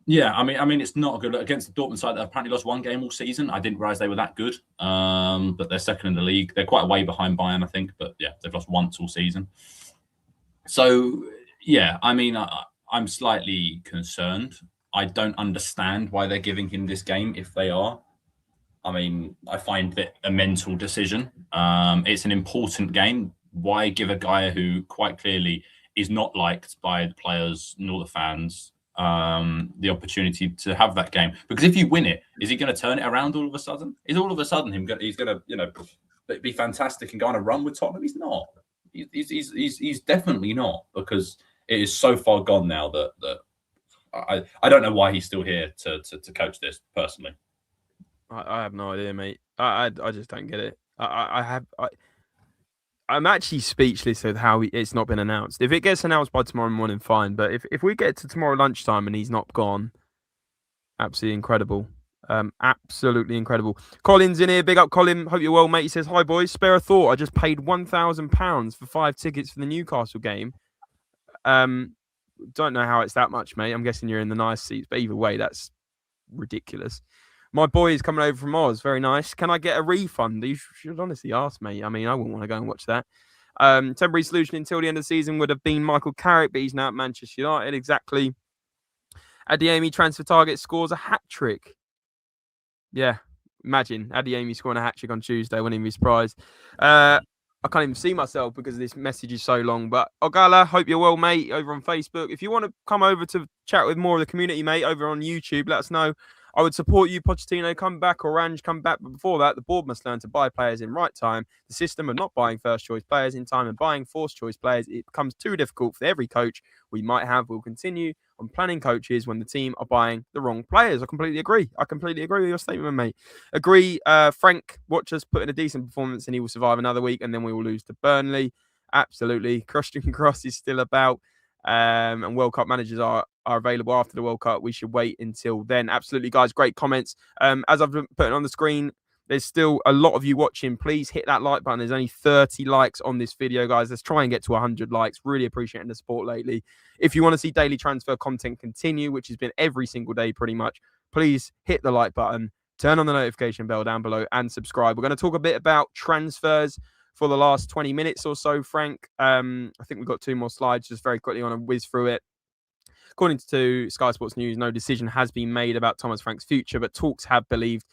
yeah, I mean, it's not a good look against the Dortmund side that apparently lost 1 game all season. I didn't realize they were that good. But they're second in the league. They're quite a way behind Bayern, I think. But yeah, they've lost once all season. So yeah, I mean, I'm slightly concerned. I don't understand why they're giving him this game if they are. I mean, I find that a mental decision. It's an important game. Why give a guy who quite clearly is not liked by the players nor the fans the opportunity to have that game? Because if you win it, is he going to turn it around all of a sudden? Is all of a sudden he's going to be fantastic and go on a run with Tottenham? He's not. He's definitely not, because it is so far gone now that I don't know why he's still here to coach this personally. I have no idea, mate. I just don't get it. I'm actually speechless with how it's not been announced. If it gets announced by tomorrow morning, fine. But if we get to tomorrow lunchtime and he's not gone, absolutely incredible. Absolutely incredible. Colin's in here. Big up, Colin. Hope you're well, mate. He says, hi, boys. Spare a thought. I just paid £1,000 for 5 tickets for the Newcastle game. Don't know how it's that much, mate. I'm guessing you're in the nice seats. But either way, that's ridiculous. My boy is coming over from Oz. Very nice. Can I get a refund? You should honestly ask me. I mean, I wouldn't want to go and watch that. Temporary solution until the end of the season would have been Michael Carrick, but he's now at Manchester United. Exactly. Adeyemi transfer target scores a hat trick. Yeah, imagine Adeyemi scoring a hat trick on Tuesday, winning his prize. I can't even see myself because this message is so long. But Ogala, hope you're well, mate, over on Facebook. If you want to come over to chat with more of the community, mate, over on YouTube, let us know. I would support you, Pochettino, come back, Orange, come back. But before that, the board must learn to buy players in right time. The system of not buying first-choice players in time and buying fourth-choice players, it becomes too difficult for every coach we might have. We'll continue on planning coaches when the team are buying the wrong players. I completely agree. I completely agree with your statement, mate. Agree. Frank Watchers put in a decent performance and he will survive another week and then we will lose to Burnley. Absolutely. Christian Cross is still about. And World Cup managers are available after the World Cup. We should wait until then. Absolutely, guys. Great comments. As I've been putting on the screen, there's still a lot of you watching. Please hit that like button. There's only 30 likes on this video, guys. Let's try and get to 100 likes. Really appreciating the support lately. If you want to see daily transfer content continue, which has been every single day pretty much, please hit the like button, turn on the notification bell down below and subscribe. We're going to talk a bit about transfers for the last 20 minutes or so, Frank. I think we've got 2 more slides. Just very quickly want to whiz through it. According to Sky Sports News, no decision has been made about Thomas Frank's future, but talks are believed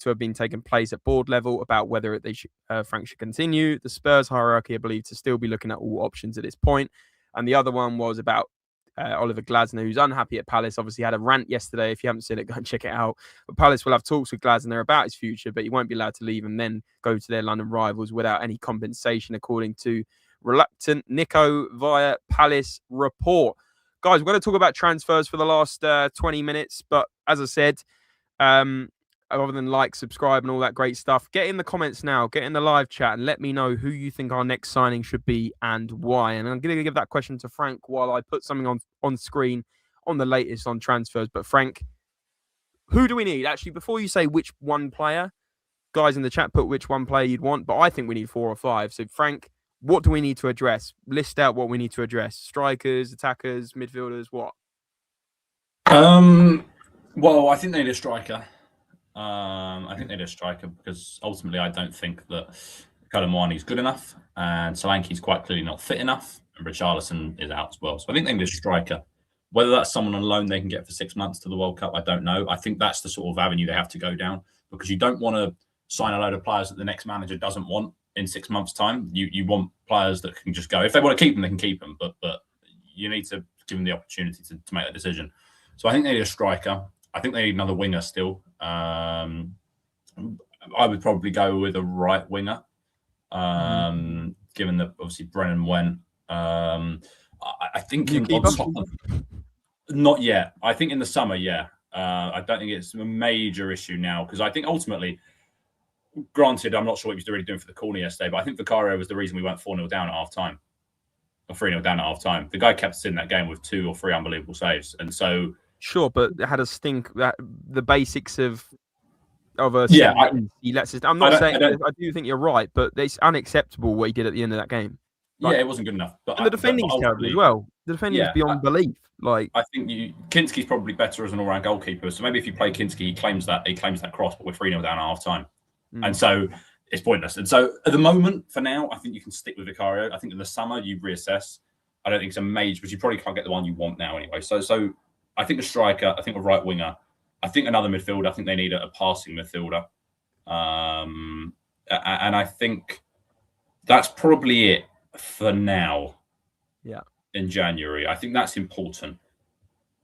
to have been taking place at board level about whether Frank should continue. The Spurs hierarchy are believed to still be looking at all options at this point. And the other one was about Oliver Glasner, who's unhappy at Palace. Obviously had a rant yesterday. If you haven't seen it, go and check it out. But Palace will have talks with Glasner about his future, but he won't be allowed to leave and then go to their London rivals without any compensation, according to reluctant Nico via Palace report. Guys, we're going to talk about transfers for the last 20 minutes. But as I said, other than like, subscribe, and all that great stuff, get in the comments now, get in the live chat, and let me know who you think our next signing should be and why. And I'm going to give that question to Frank while I put something on screen on the latest on transfers. But Frank, who do we need? Actually, before you say which one player, guys in the chat put which one player you'd want, but I think we need 4 or 5. So Frank, what do we need to address? List out what we need to address. Strikers, attackers, midfielders, what? Well, I think they need a striker. I think they need a striker because ultimately I don't think that Kalamwani's good enough and Solanke's quite clearly not fit enough and Richarlison is out as well. So I think they need a striker. Whether that's someone on loan they can get for 6 months to the World Cup, I don't know. I think that's the sort of avenue they have to go down because you don't want to sign a load of players that the next manager doesn't want in 6 months' time. You want players that can just go. If they want to keep them, they can keep them, but you need to give them the opportunity to make that decision. So I think they need a striker. I think they need another winger still. I would probably go with a right winger, given that obviously Brennan went. I think not yet. I think in the summer, yeah. I don't think it's a major issue now because I think ultimately, granted, I'm not sure what he was really doing for the corner yesterday, but I think Vicario was the reason we went 4-0 down at half time or 3-0 down at half time. The guy kept us in that game with 2 or 3 unbelievable saves, and so. Sure, but it had a stink. That the basics of a he lets us. I'm not saying I do think you're right, but it's unacceptable what he did at the end of that game. Like, it wasn't good enough. But and the defending's terrible as well. The defending's beyond belief. Like I think Kinski's probably better as an all-round goalkeeper. So maybe if you play Kinski, he claims that cross, but we're 3-0 down at half time, and so it's pointless. And so at the moment, for now, I think you can stick with Vicario. I think in the summer you reassess. I don't think it's a major, but you probably can't get the one you want now anyway. So. I think a striker, I think a right winger, I think another midfielder. I think they need a passing midfielder. And I think that's probably it for now. Yeah. In January. I think that's important.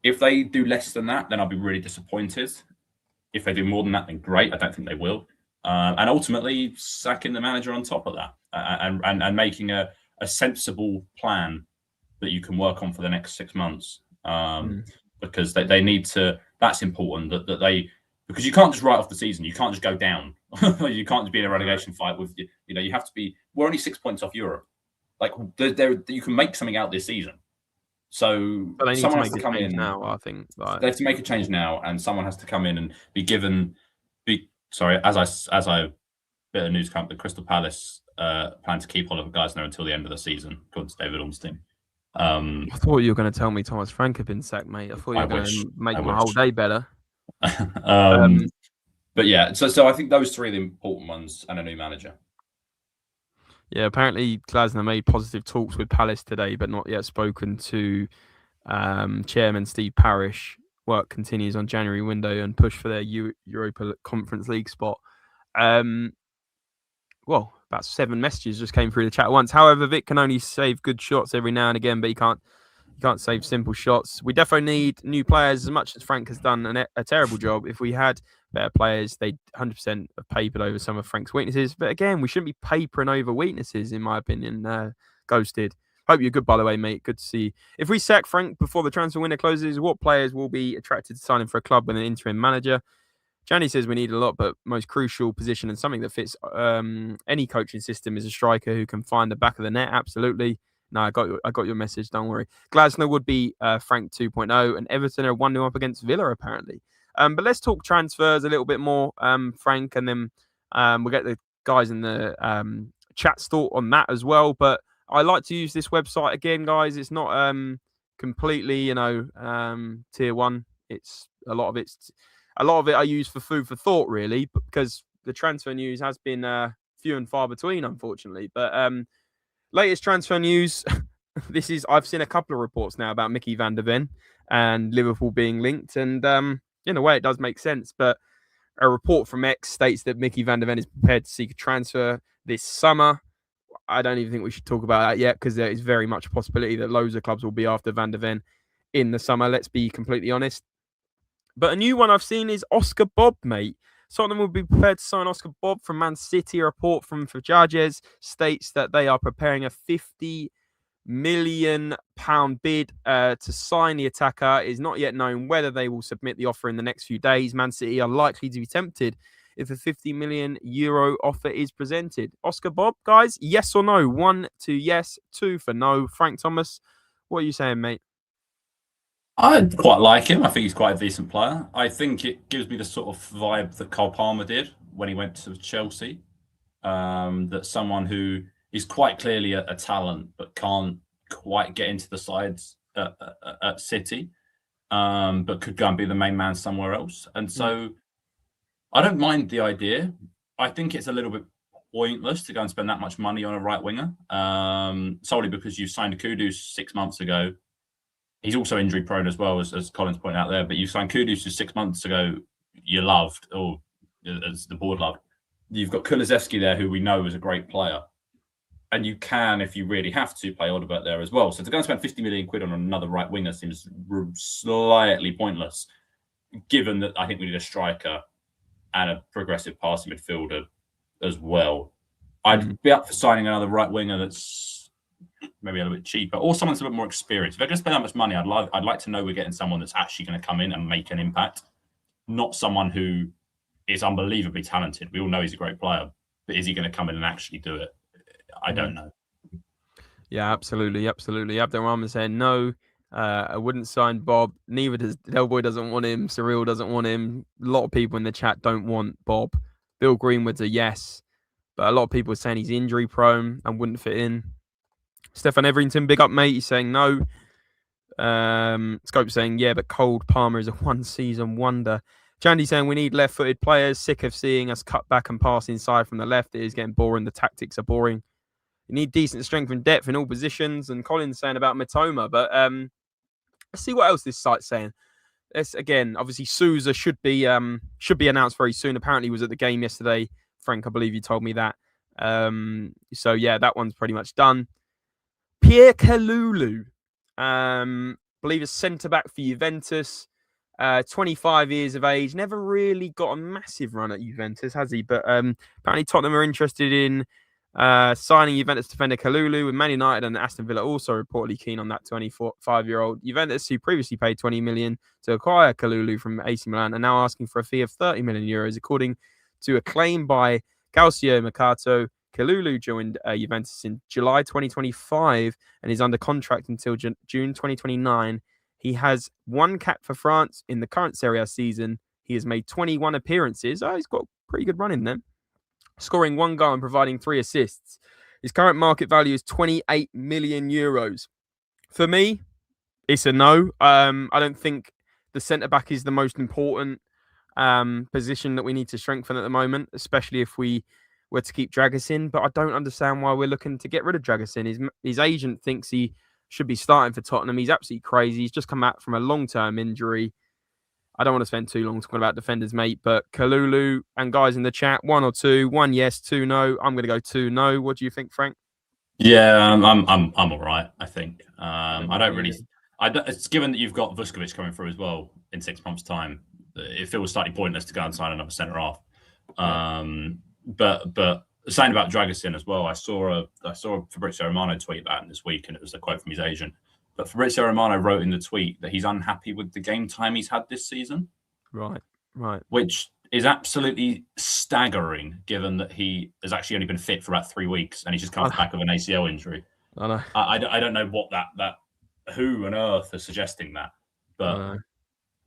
If they do less than that, then I'll be really disappointed. If they do more than that, then great. I don't think they will. And ultimately sacking the manager on top of that and making a sensible plan that you can work on for the next 6 months. Because they need to. That's important that they because you can't just write off the season. You can't just go down. You can't just be in a relegation fight with you have to be. We're only 6 points off Europe. Like you can make something out this season. So someone has to come in now. I think they have to make a change now, and someone has to come in and be given. As I bit of news come, the Crystal Palace plan to keep Oliver Glasner until the end of the season, according to David Ornstein. I thought you were going to tell me Thomas Frank had been sacked, mate. I thought you were going to make my whole day better. But yeah, so I think those 3 are the important ones and a new manager. Yeah, apparently Glasner made positive talks with Palace today, but not yet spoken to Chairman Steve Parish. Work continues on January window and push for their Europa Conference League spot. Um, well, about 7 messages just came through the chat at once. However, Vic can only save good shots every now and again, but he can't save simple shots. We definitely need new players as much as Frank has done a terrible job. If we had better players, they'd 100% have papered over some of Frank's weaknesses. But again, we shouldn't be papering over weaknesses, in my opinion. Ghosted. Hope you're good, by the way, mate. Good to see you. If we sack Frank before the transfer window closes, what players will be attracted to signing for a club with an interim manager? Johnny says we need a lot, but most crucial position and something that fits any coaching system is a striker who can find the back of the net. Absolutely. No, I got your message. Don't worry. Glasner would be Frank 2.0, and Everton are 1-0 up against Villa, apparently. But let's talk transfers a little bit more, Frank, and then we'll get the guys in the chat thought on that as well. But I like to use this website again, guys. It's not completely, tier one. It's a lot of it I use for food for thought, really, because the transfer news has been few and far between, unfortunately. But latest transfer news. I've seen a couple of reports now about Mickey van der Ven and Liverpool being linked, and in a way it does make sense. But a report from X states that Mickey van der Ven is prepared to seek a transfer this summer. I don't even think we should talk about that yet, because there is very much a possibility that loads of clubs will be after van der Ven in the summer. Let's be completely honest. But a new one I've seen is Oscar Bobb, mate. Tottenham will be prepared to sign Oscar Bobb from Man City. A report from Fajages states that they are preparing a £50 million bid to sign the attacker. It is not yet known whether they will submit the offer in the next few days. Man City are likely to be tempted if a €50 million offer is presented. Oscar Bobb, guys, yes or no? 1 to yes, 2 for no. Frank Thomas, what are you saying, mate? I quite like him. I think he's quite a decent player. I think it gives me the sort of vibe that Cole Palmer did when he went to Chelsea. That someone who is quite clearly a talent, but can't quite get into the sides at City, but could go and be the main man somewhere else. And so I don't mind the idea. I think it's a little bit pointless to go and spend that much money on a right winger, solely because you signed Kudus 6 months ago. He's also injury prone as well, as Colin's pointed out there. But you signed Kudus just 6 months ago. You loved, or as the board loved. You've got Kulusevski there, who we know is a great player. And you can, if you really have to, play Odobert there as well. So to go and spend 50 million quid on another right winger seems slightly pointless, given that I think we need a striker and a progressive passing midfielder as well. I'd be up for signing another right winger that's maybe a little bit cheaper, or someone that's a bit more experienced. If they're going to spend that much money, I'd like to know we're getting someone that's actually going to come in and make an impact, not someone who is unbelievably talented. We all know he's a great player, but is he going to come in and actually do it? I don't know. Yeah, absolutely. Abdelrahman saying no. I wouldn't sign Bobb. Neither does Delboy. Doesn't want him. Cyril doesn't want him. A lot of people in the chat don't want Bobb. Bill Greenwood's a yes, but a lot of people are saying he's injury prone and wouldn't fit in. Stefan Everington, big up, mate. He's saying no. Scope saying yeah, but Cole Palmer is a one-season wonder. Jandy saying we need left-footed players. Sick of seeing us cut back and pass inside from the left. It is getting boring. The tactics are boring. You need decent strength and depth in all positions. And Colin's saying about Mitoma, but let's see what else this site's saying. This again, obviously Sousa should be announced very soon. Apparently, he was at the game yesterday. Frank, I believe you told me that. So yeah, that one's pretty much done. Pierre Kalulu, believe is centre back for Juventus. 25 years of age, never really got a massive run at Juventus, has he? But apparently Tottenham are interested in signing Juventus defender Kalulu, with Man United and Aston Villa also reportedly keen on that 25-year-old. Juventus, who previously paid 20 million to acquire Kalulu from AC Milan, are now asking for a fee of 30 million euros, according to a claim by Calcio Mercato. Kalulu joined Juventus in July 2025 and is under contract until June 2029. He has 1 cap for France in the current Serie A season. He has made 21 appearances. He's got a pretty good run in there, scoring 1 goal and providing 3 assists. His current market value is 28 million euros. For me, it's a no. I don't think the centre-back is the most important position that we need to strengthen at the moment, especially if we were to keep Dragusin, but I don't understand why we're looking to get rid of Dragusin. His agent thinks he should be starting for Tottenham. He's absolutely crazy. He's just come back from a long-term injury. I don't want to spend too long talking about defenders, mate, but Kalulu and guys in the chat, 1 or 2, 1 yes, 2 no. I'm going to go 2 no. What do you think, Frank? Yeah, I'm all right. I think I don't really. It's given that you've got Vuskovic coming through as well in 6 months' time. It feels slightly pointless to go and sign another centre half. But saying about Dragusin as well, I saw Fabrizio Romano tweet about him this week, and it was a quote from his agent. But Fabrizio Romano wrote in the tweet that he's unhappy with the game time he's had this season. Right. Which is absolutely staggering, given that he has actually only been fit for about 3 weeks, and he's just come off the back of an ACL injury. I know. I don't know what that who on earth is suggesting that, but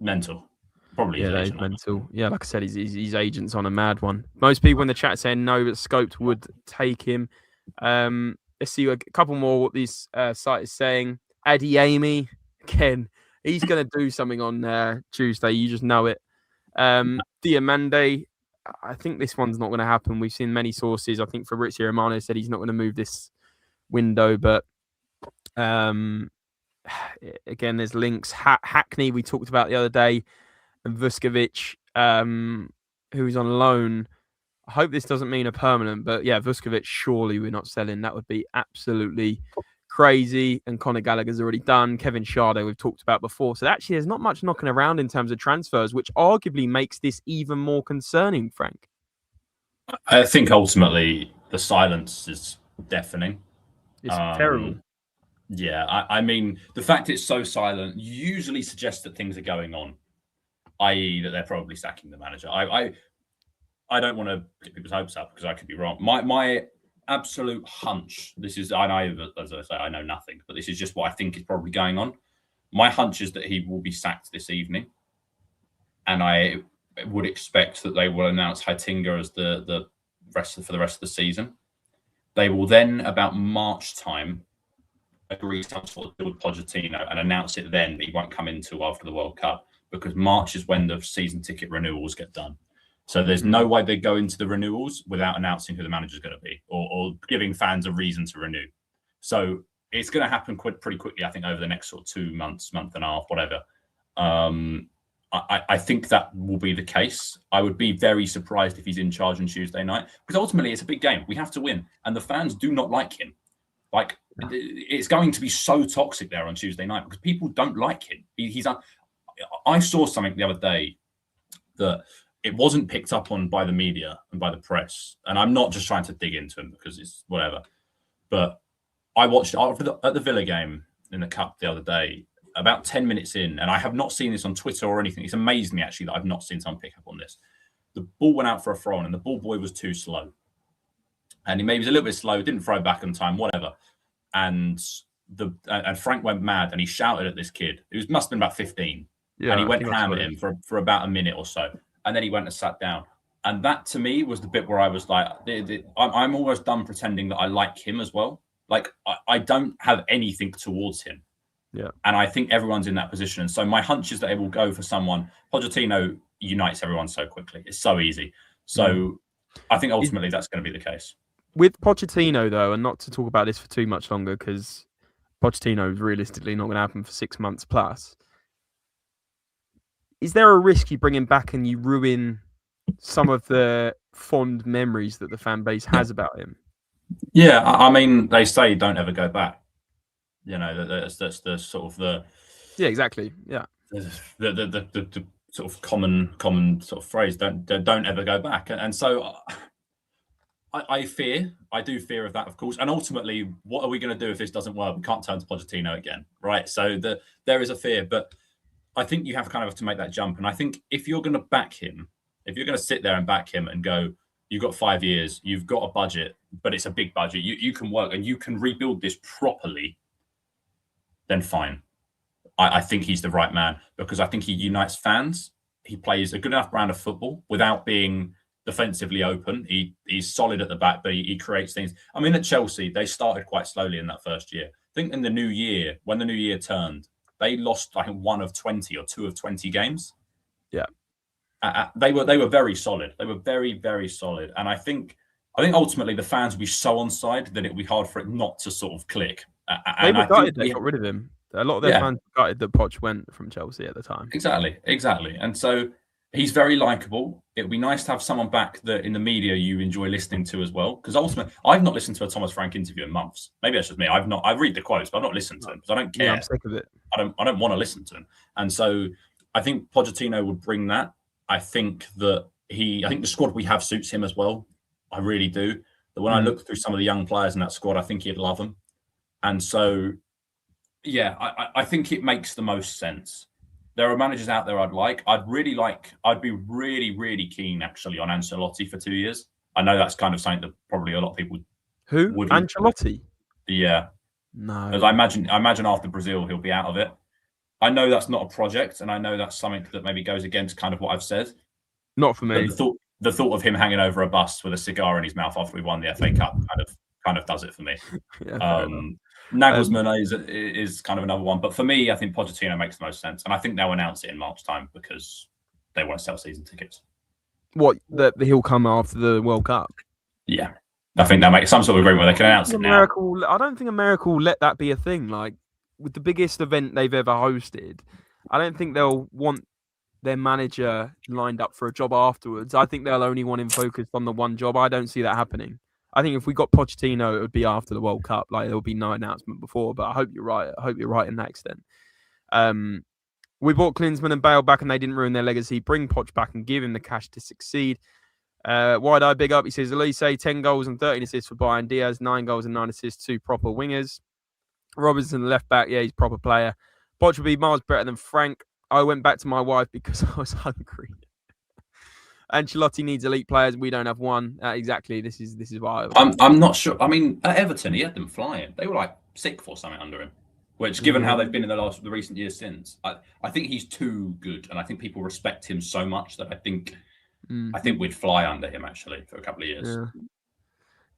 mental. Probably that is mental. Yeah, like I said, his agent's on a mad one. Most people in the chat saying no, but Scoped would take him. Let's see a couple more what this site is saying. Addy Amy, Ken, he's going to do something on Tuesday. You just know it. Diamande, I think this one's not going to happen. We've seen many sources. I think Fabrizio Romano said he's not going to move this window, but again, there's links. Hackney, we talked about the other day, and Vuskovic, who's on loan. I hope this doesn't mean a permanent, but yeah, Vuskovic, surely we're not selling. That would be absolutely crazy. And Conor Gallagher's already done. Kevin Shardo, we've talked about before. So actually, there's not much knocking around in terms of transfers, which arguably makes this even more concerning, Frank. I think ultimately the silence is deafening. It's terrible. Yeah, I mean, the fact it's so silent usually suggests that things are going on, i.e. that they're probably sacking the manager. I don't want to get people's hopes up because I could be wrong. My absolute hunch, this is, I know, as I say, I know nothing, but this is just what I think is probably going on. My hunch is that he will be sacked this evening, and I would expect that they will announce Heitinga as the rest of the season. They will then, about March time, agree some sort of deal with Pochettino and announce it then that he won't come into after the World Cup, because March is when the season ticket renewals get done. So there's no way they go into the renewals without announcing who the manager is going to be, or giving fans a reason to renew. So it's going to happen pretty quickly, I think, over the next sort of 2 months, month and a half, whatever. I think that will be the case. I would be very surprised if he's in charge on Tuesday night, because ultimately it's a big game. We have to win, and the fans do not like him. Like, it's going to be so toxic there on Tuesday night because people don't like him. I saw something the other day that it wasn't picked up on by the media and by the press. And I'm not just trying to dig into him because it's whatever. But I watched at the Villa game in the Cup the other day, about 10 minutes in, and I have not seen this on Twitter or anything. It's amazed me, actually, that I've not seen someone pick up on this. The ball went out for a throw on, and the ball boy was too slow. And he maybe was a little bit slow, didn't throw back on time, whatever. And Frank went mad, and he shouted at this kid. It must have been about 15. Yeah, and he went ham at him for about a minute or so. And then he went and sat down. And that, to me, was the bit where I was like, I'm almost done pretending that I like him as well. Like, I don't have anything towards him. Yeah. And I think everyone's in that position. And so my hunch is that it will go for someone. Pochettino unites everyone so quickly. It's so easy. So I think ultimately that's going to be the case. With Pochettino, though, and not to talk about this for too much longer, because Pochettino is realistically not going to happen for 6 months plus. Is there a risk you bring him back and you ruin some of the fond memories that the fan base has about him? Yeah, I mean, they say don't ever go back. You know, that's the sort of the... Yeah, exactly. Yeah. The sort of common sort of phrase, don't ever go back. And so I do fear of that, of course. And ultimately, what are we going to do if this doesn't work? We can't turn to Pochettino again, right? So there is a fear, but I think you have to make that jump. And I think if you're going to back him, if you're going to sit there and back him and go, you've got 5 years, you've got a budget, but it's a big budget, you can work and you can rebuild this properly, then fine. I think he's the right man, because I think he unites fans. He plays a good enough brand of football without being defensively open. He's solid at the back, but he creates things. I mean, at Chelsea, they started quite slowly in that first year. I think in the new year, when the new year turned, they lost, I think, 1 of 20 or 2 of 20 games. Yeah. They were very solid. They were very, very solid. And I think I think ultimately the fans will be so on side that it will be hard for it not to sort of click. They And were I think gutted they got rid of him. A lot of their yeah, fans were gutted that Poch went from Chelsea at the time. exactly. And so he's very likable. It would be nice to have someone back that in the media you enjoy listening to as well. Because ultimately, I've not listened to a Thomas Frank interview in months. Maybe that's just me. I read the quotes, but I've not listened to them because I don't care. Yeah, I'm sick of it. I don't want to listen to him. And so I think Pochettino would bring that. I think the squad we have suits him as well. I really do. But when I look through some of the young players in that squad, I think he'd love them. And so, yeah, I think it makes the most sense. There are managers out there I'd be really, really keen actually on Ancelotti for 2 years. I know that's kind of something that probably a lot of people would. Ancelotti? Yeah. No. As I imagine after Brazil, he'll be out of it. I know that's not a project, and I know that's something that maybe goes against kind of what I've said. Not for me. But the thought of him hanging over a bus with a cigar in his mouth after we won the FA Cup kind of does it for me. Yeah, Nagelsmann is kind of another one, but for me, I think Pochettino makes the most sense, and I think they'll announce it in March time because they want to sell season tickets. What he'll come after the World Cup? Yeah, I think they'll make some sort of agreement where they can announce it now. I don't think America will let that be a thing. Like with the biggest event they've ever hosted, I don't think they'll want their manager lined up for a job afterwards. I think they'll only want him focused on the one job. I don't see that happening. I think if we got Pochettino, it would be after the World Cup. Like there will be no announcement before. But I hope you're right. I hope you're right in that extent. We bought Klinsmann and Bale back, and they didn't ruin their legacy. Bring Poch back and give him the cash to succeed. Wide Eye Big Up. He says Elise 10 goals and 13 assists for Bayern. Diaz 9 goals and 9 assists. 2 proper wingers. Robertson left back. Yeah, he's a proper player. Poch would be miles better than Frank. I went back to my wife because I was hungry. Ancelotti needs elite players. We don't have one. Exactly. This is why I'm not sure. I mean, at Everton, he had them flying. They were like sick for something under him. Which, given how they've been in the recent years since, I think he's too good, and I think people respect him so much that I think we'd fly under him actually for a couple of years. Yeah.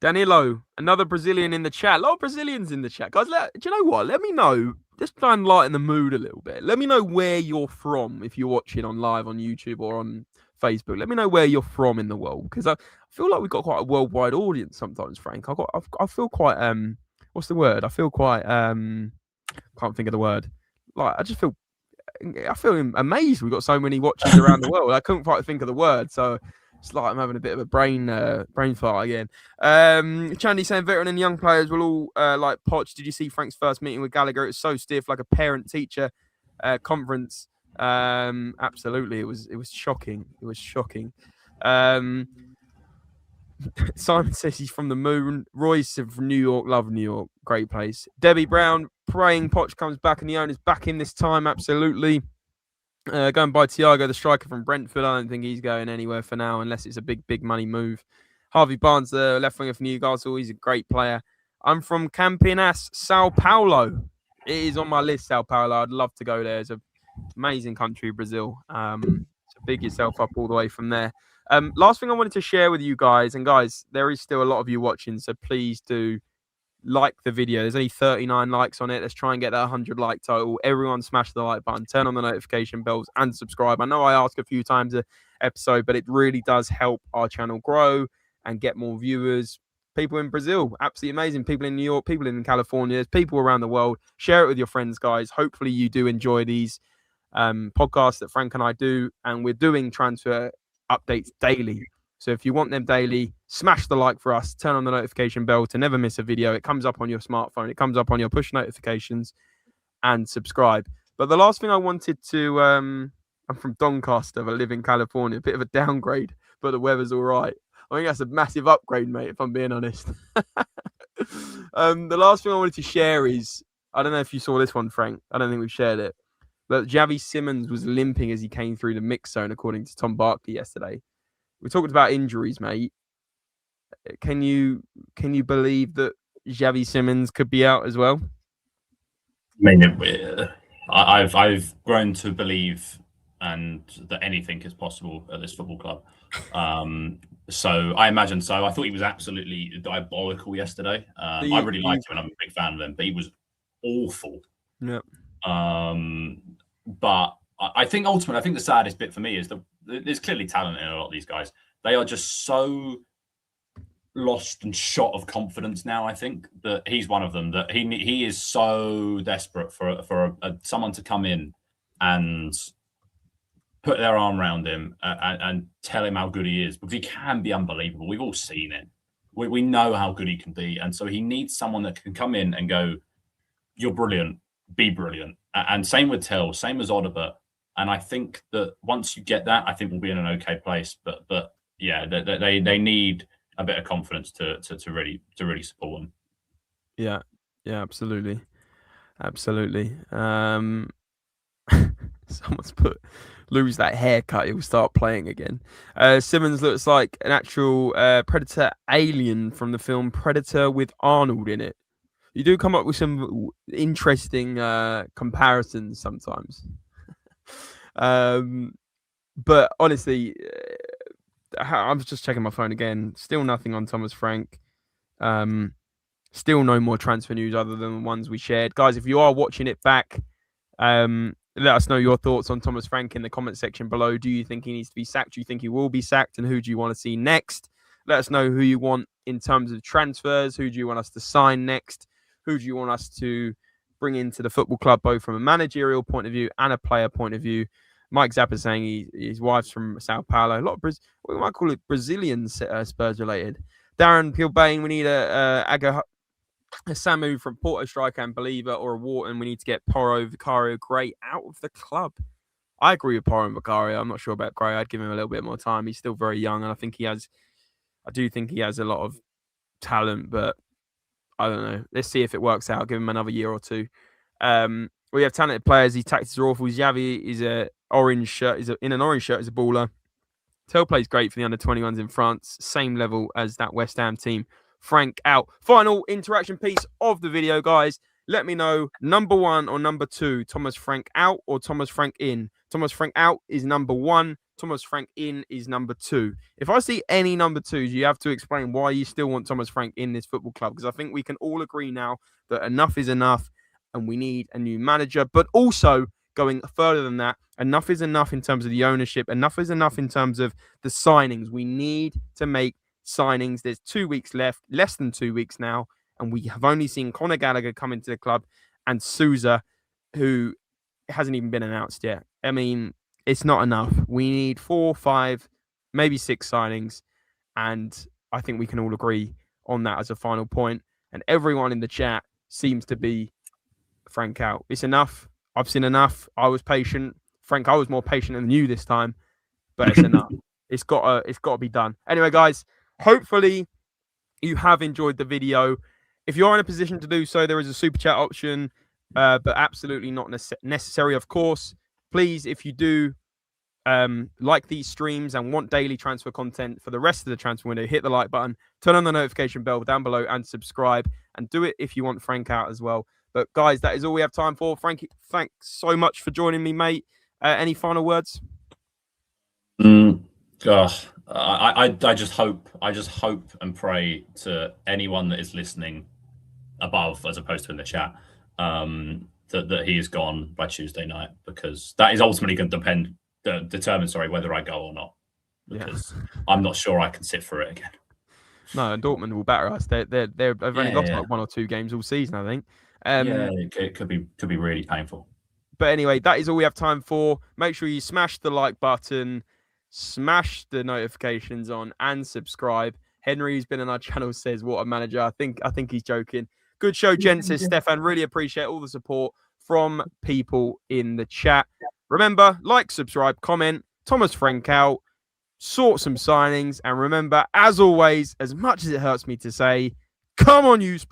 Danilo, another Brazilian in the chat. A lot of Brazilians in the chat, guys. Do you know what? Let me know. Just try and lighten the mood a little bit. Let me know where you're from if you're watching on live on YouTube or on Facebook. Let me know where you're from in the world, because I feel like we've got quite a worldwide audience sometimes, Frank. I feel quite what's the word? I feel quite can't think of the word. Like I feel amazed. We've got so many watchers around the world. I couldn't quite think of the word, so it's like I'm having a bit of a brain fart again. Chandy saying veteran and young players will all like Poch. Did you see Frank's first meeting with Gallagher? It was so stiff, like a parent-teacher conference. Absolutely, it was shocking. It was shocking. Simon says he's from the moon. Royce from New York. Love New York. Great place. Debbie Brown praying Poch comes back and the owner's back in this time. Absolutely. Going by Thiago, the striker from Brentford. I don't think he's going anywhere for now unless it's a big money move. Harvey Barnes, the left winger for Newcastle. He's a great player. I'm from Campinas, Sao Paulo. It is on my list, Sao Paulo. I'd love to go there. It's an amazing country, Brazil. So big yourself up all the way from there. Last thing I wanted to share with you guys, and guys, there is still a lot of you watching, so please do like the video. There's only 39 likes on it. Let's try and get that 100 like total. Everyone smash the like button, turn on the notification bells, and subscribe. I know I ask a few times an episode, but it really does help our channel grow and get more viewers. People in Brazil, absolutely amazing. People in New York, people in California, there's people around the world. Share it with your friends, guys. Hopefully you do enjoy these podcasts that Frank and I do, and we're doing transfer updates daily. So if you want them daily, smash the like for us, turn on the notification bell to never miss a video. It comes up on your smartphone, it comes up on your push notifications, and subscribe. But the last thing I wanted to, I'm from Doncaster, but I live in California, a bit of a downgrade, but the weather's all right. I think that's a massive upgrade, mate, if I'm being honest. The last thing I wanted to share is, I don't know if you saw this one, Frank. I don't think we've shared it. But Xavi Simons was limping as he came through the mix zone, according to Tom Barkley yesterday. We talked about injuries, mate. Can you believe that Xavi Simons could be out as well? I mean, I've grown to believe and that anything is possible at this football club. So I imagine so. I thought he was absolutely diabolical yesterday. I really liked him and I'm a big fan of him, but he was awful. Yeah. But I think ultimately, the saddest bit for me is that there's clearly talent in a lot of these guys. They are just so lost and shot of confidence now. I think that he's one of them. That he is so desperate for someone to come in and put their arm around him and tell him how good he is, because he can be unbelievable. We've all seen it. We know how good he can be, and so he needs someone that can come in and go, "You're brilliant. Be brilliant." And same with Till, same as Odegaard. And I think that once you get that, I think we'll be in an okay place. But yeah, they need a bit of confidence to really support them. Yeah, absolutely. Someone's put, lose that haircut, he'll start playing again. Simmons looks like an actual Predator alien from the film Predator with Arnold in it. You do come up with some interesting comparisons sometimes. But honestly, I'm just checking my phone again. Still nothing on Thomas Frank. Still no more transfer news other than the ones we shared. Guys, if you are watching it back, let us know your thoughts on Thomas Frank in the comment section below. Do you think he needs to be sacked? Do you think he will be sacked? And who do you want to see next? Let us know who you want in terms of transfers. Who do you want us to sign next? Who do you want us to bring into the football club, both from a managerial point of view and a player point of view? Mike Zappa saying his wife's from Sao Paulo. A lot of we might call it Brazilian Spurs related. Darren Pilbane, we need a Samu from Porto striker and believer, or a Wharton. We need to get Porro, Vicario, Gray out of the club. I agree with Porro and Vicario. I'm not sure about Gray. I'd give him a little bit more time. He's still very young, and I do think he has a lot of talent, but I don't know. Let's see if it works out. Give him another year or two. We have talented players. His tactics are awful. Xavi is in an orange shirt as a baller. Tell plays great for the under-21s in France. Same level as that West Ham team. Frank out. Final interaction piece of the video, guys. Let me know number 1 or number 2. Thomas Frank out or Thomas Frank in. Thomas Frank out is number 1. Thomas Frank in is number 2. If I see any number 2s, you have to explain why you still want Thomas Frank in this football club, because I think we can all agree now that enough is enough and we need a new manager. But also, going further than that, enough is enough in terms of the ownership. Enough is enough in terms of the signings. We need to make signings. There's 2 weeks left, less than 2 weeks now, and we have only seen Conor Gallagher come into the club and Sousa, who hasn't even been announced yet. I mean, it's not enough. We need 4, 5, maybe 6 signings, and I think we can all agree on that as a final point. And everyone in the chat seems to be Frank out. It's enough. I've seen enough. I was patient. Frank, I was more patient than you this time, but it's enough. It's got to be done. Anyway, guys, hopefully you have enjoyed the video. If you're in a position to do so, there is a super chat option, but absolutely not necessary, of course. Please, if you do like these streams and want daily transfer content for the rest of the transfer window, hit the like button, turn on the notification bell down below, and subscribe. And do it if you want Frank out as well. But guys, that is all we have time for. Frankie, thanks so much for joining me, mate. Any final words? Gosh, I just hope and pray to anyone that is listening above, as opposed to in the chat, that he is gone by Tuesday night, because that is ultimately going to determine whether I go or not. Because I'm not sure I can sit through it again. No, Dortmund will batter us. They've only lost like 1 or 2 games all season, I think. It could be really painful. But anyway, that is all we have time for. Make sure you smash the like button, smash the notifications on, and subscribe. Henry, who's been on our channel, says, "What a manager!" I think he's joking. Good show, gents. Says Stefan. Really appreciate all the support from people in the chat. Remember, like, subscribe, comment. Thomas Frank out. Sort some signings, and remember, as always, as much as it hurts me to say, come on, you Spurs.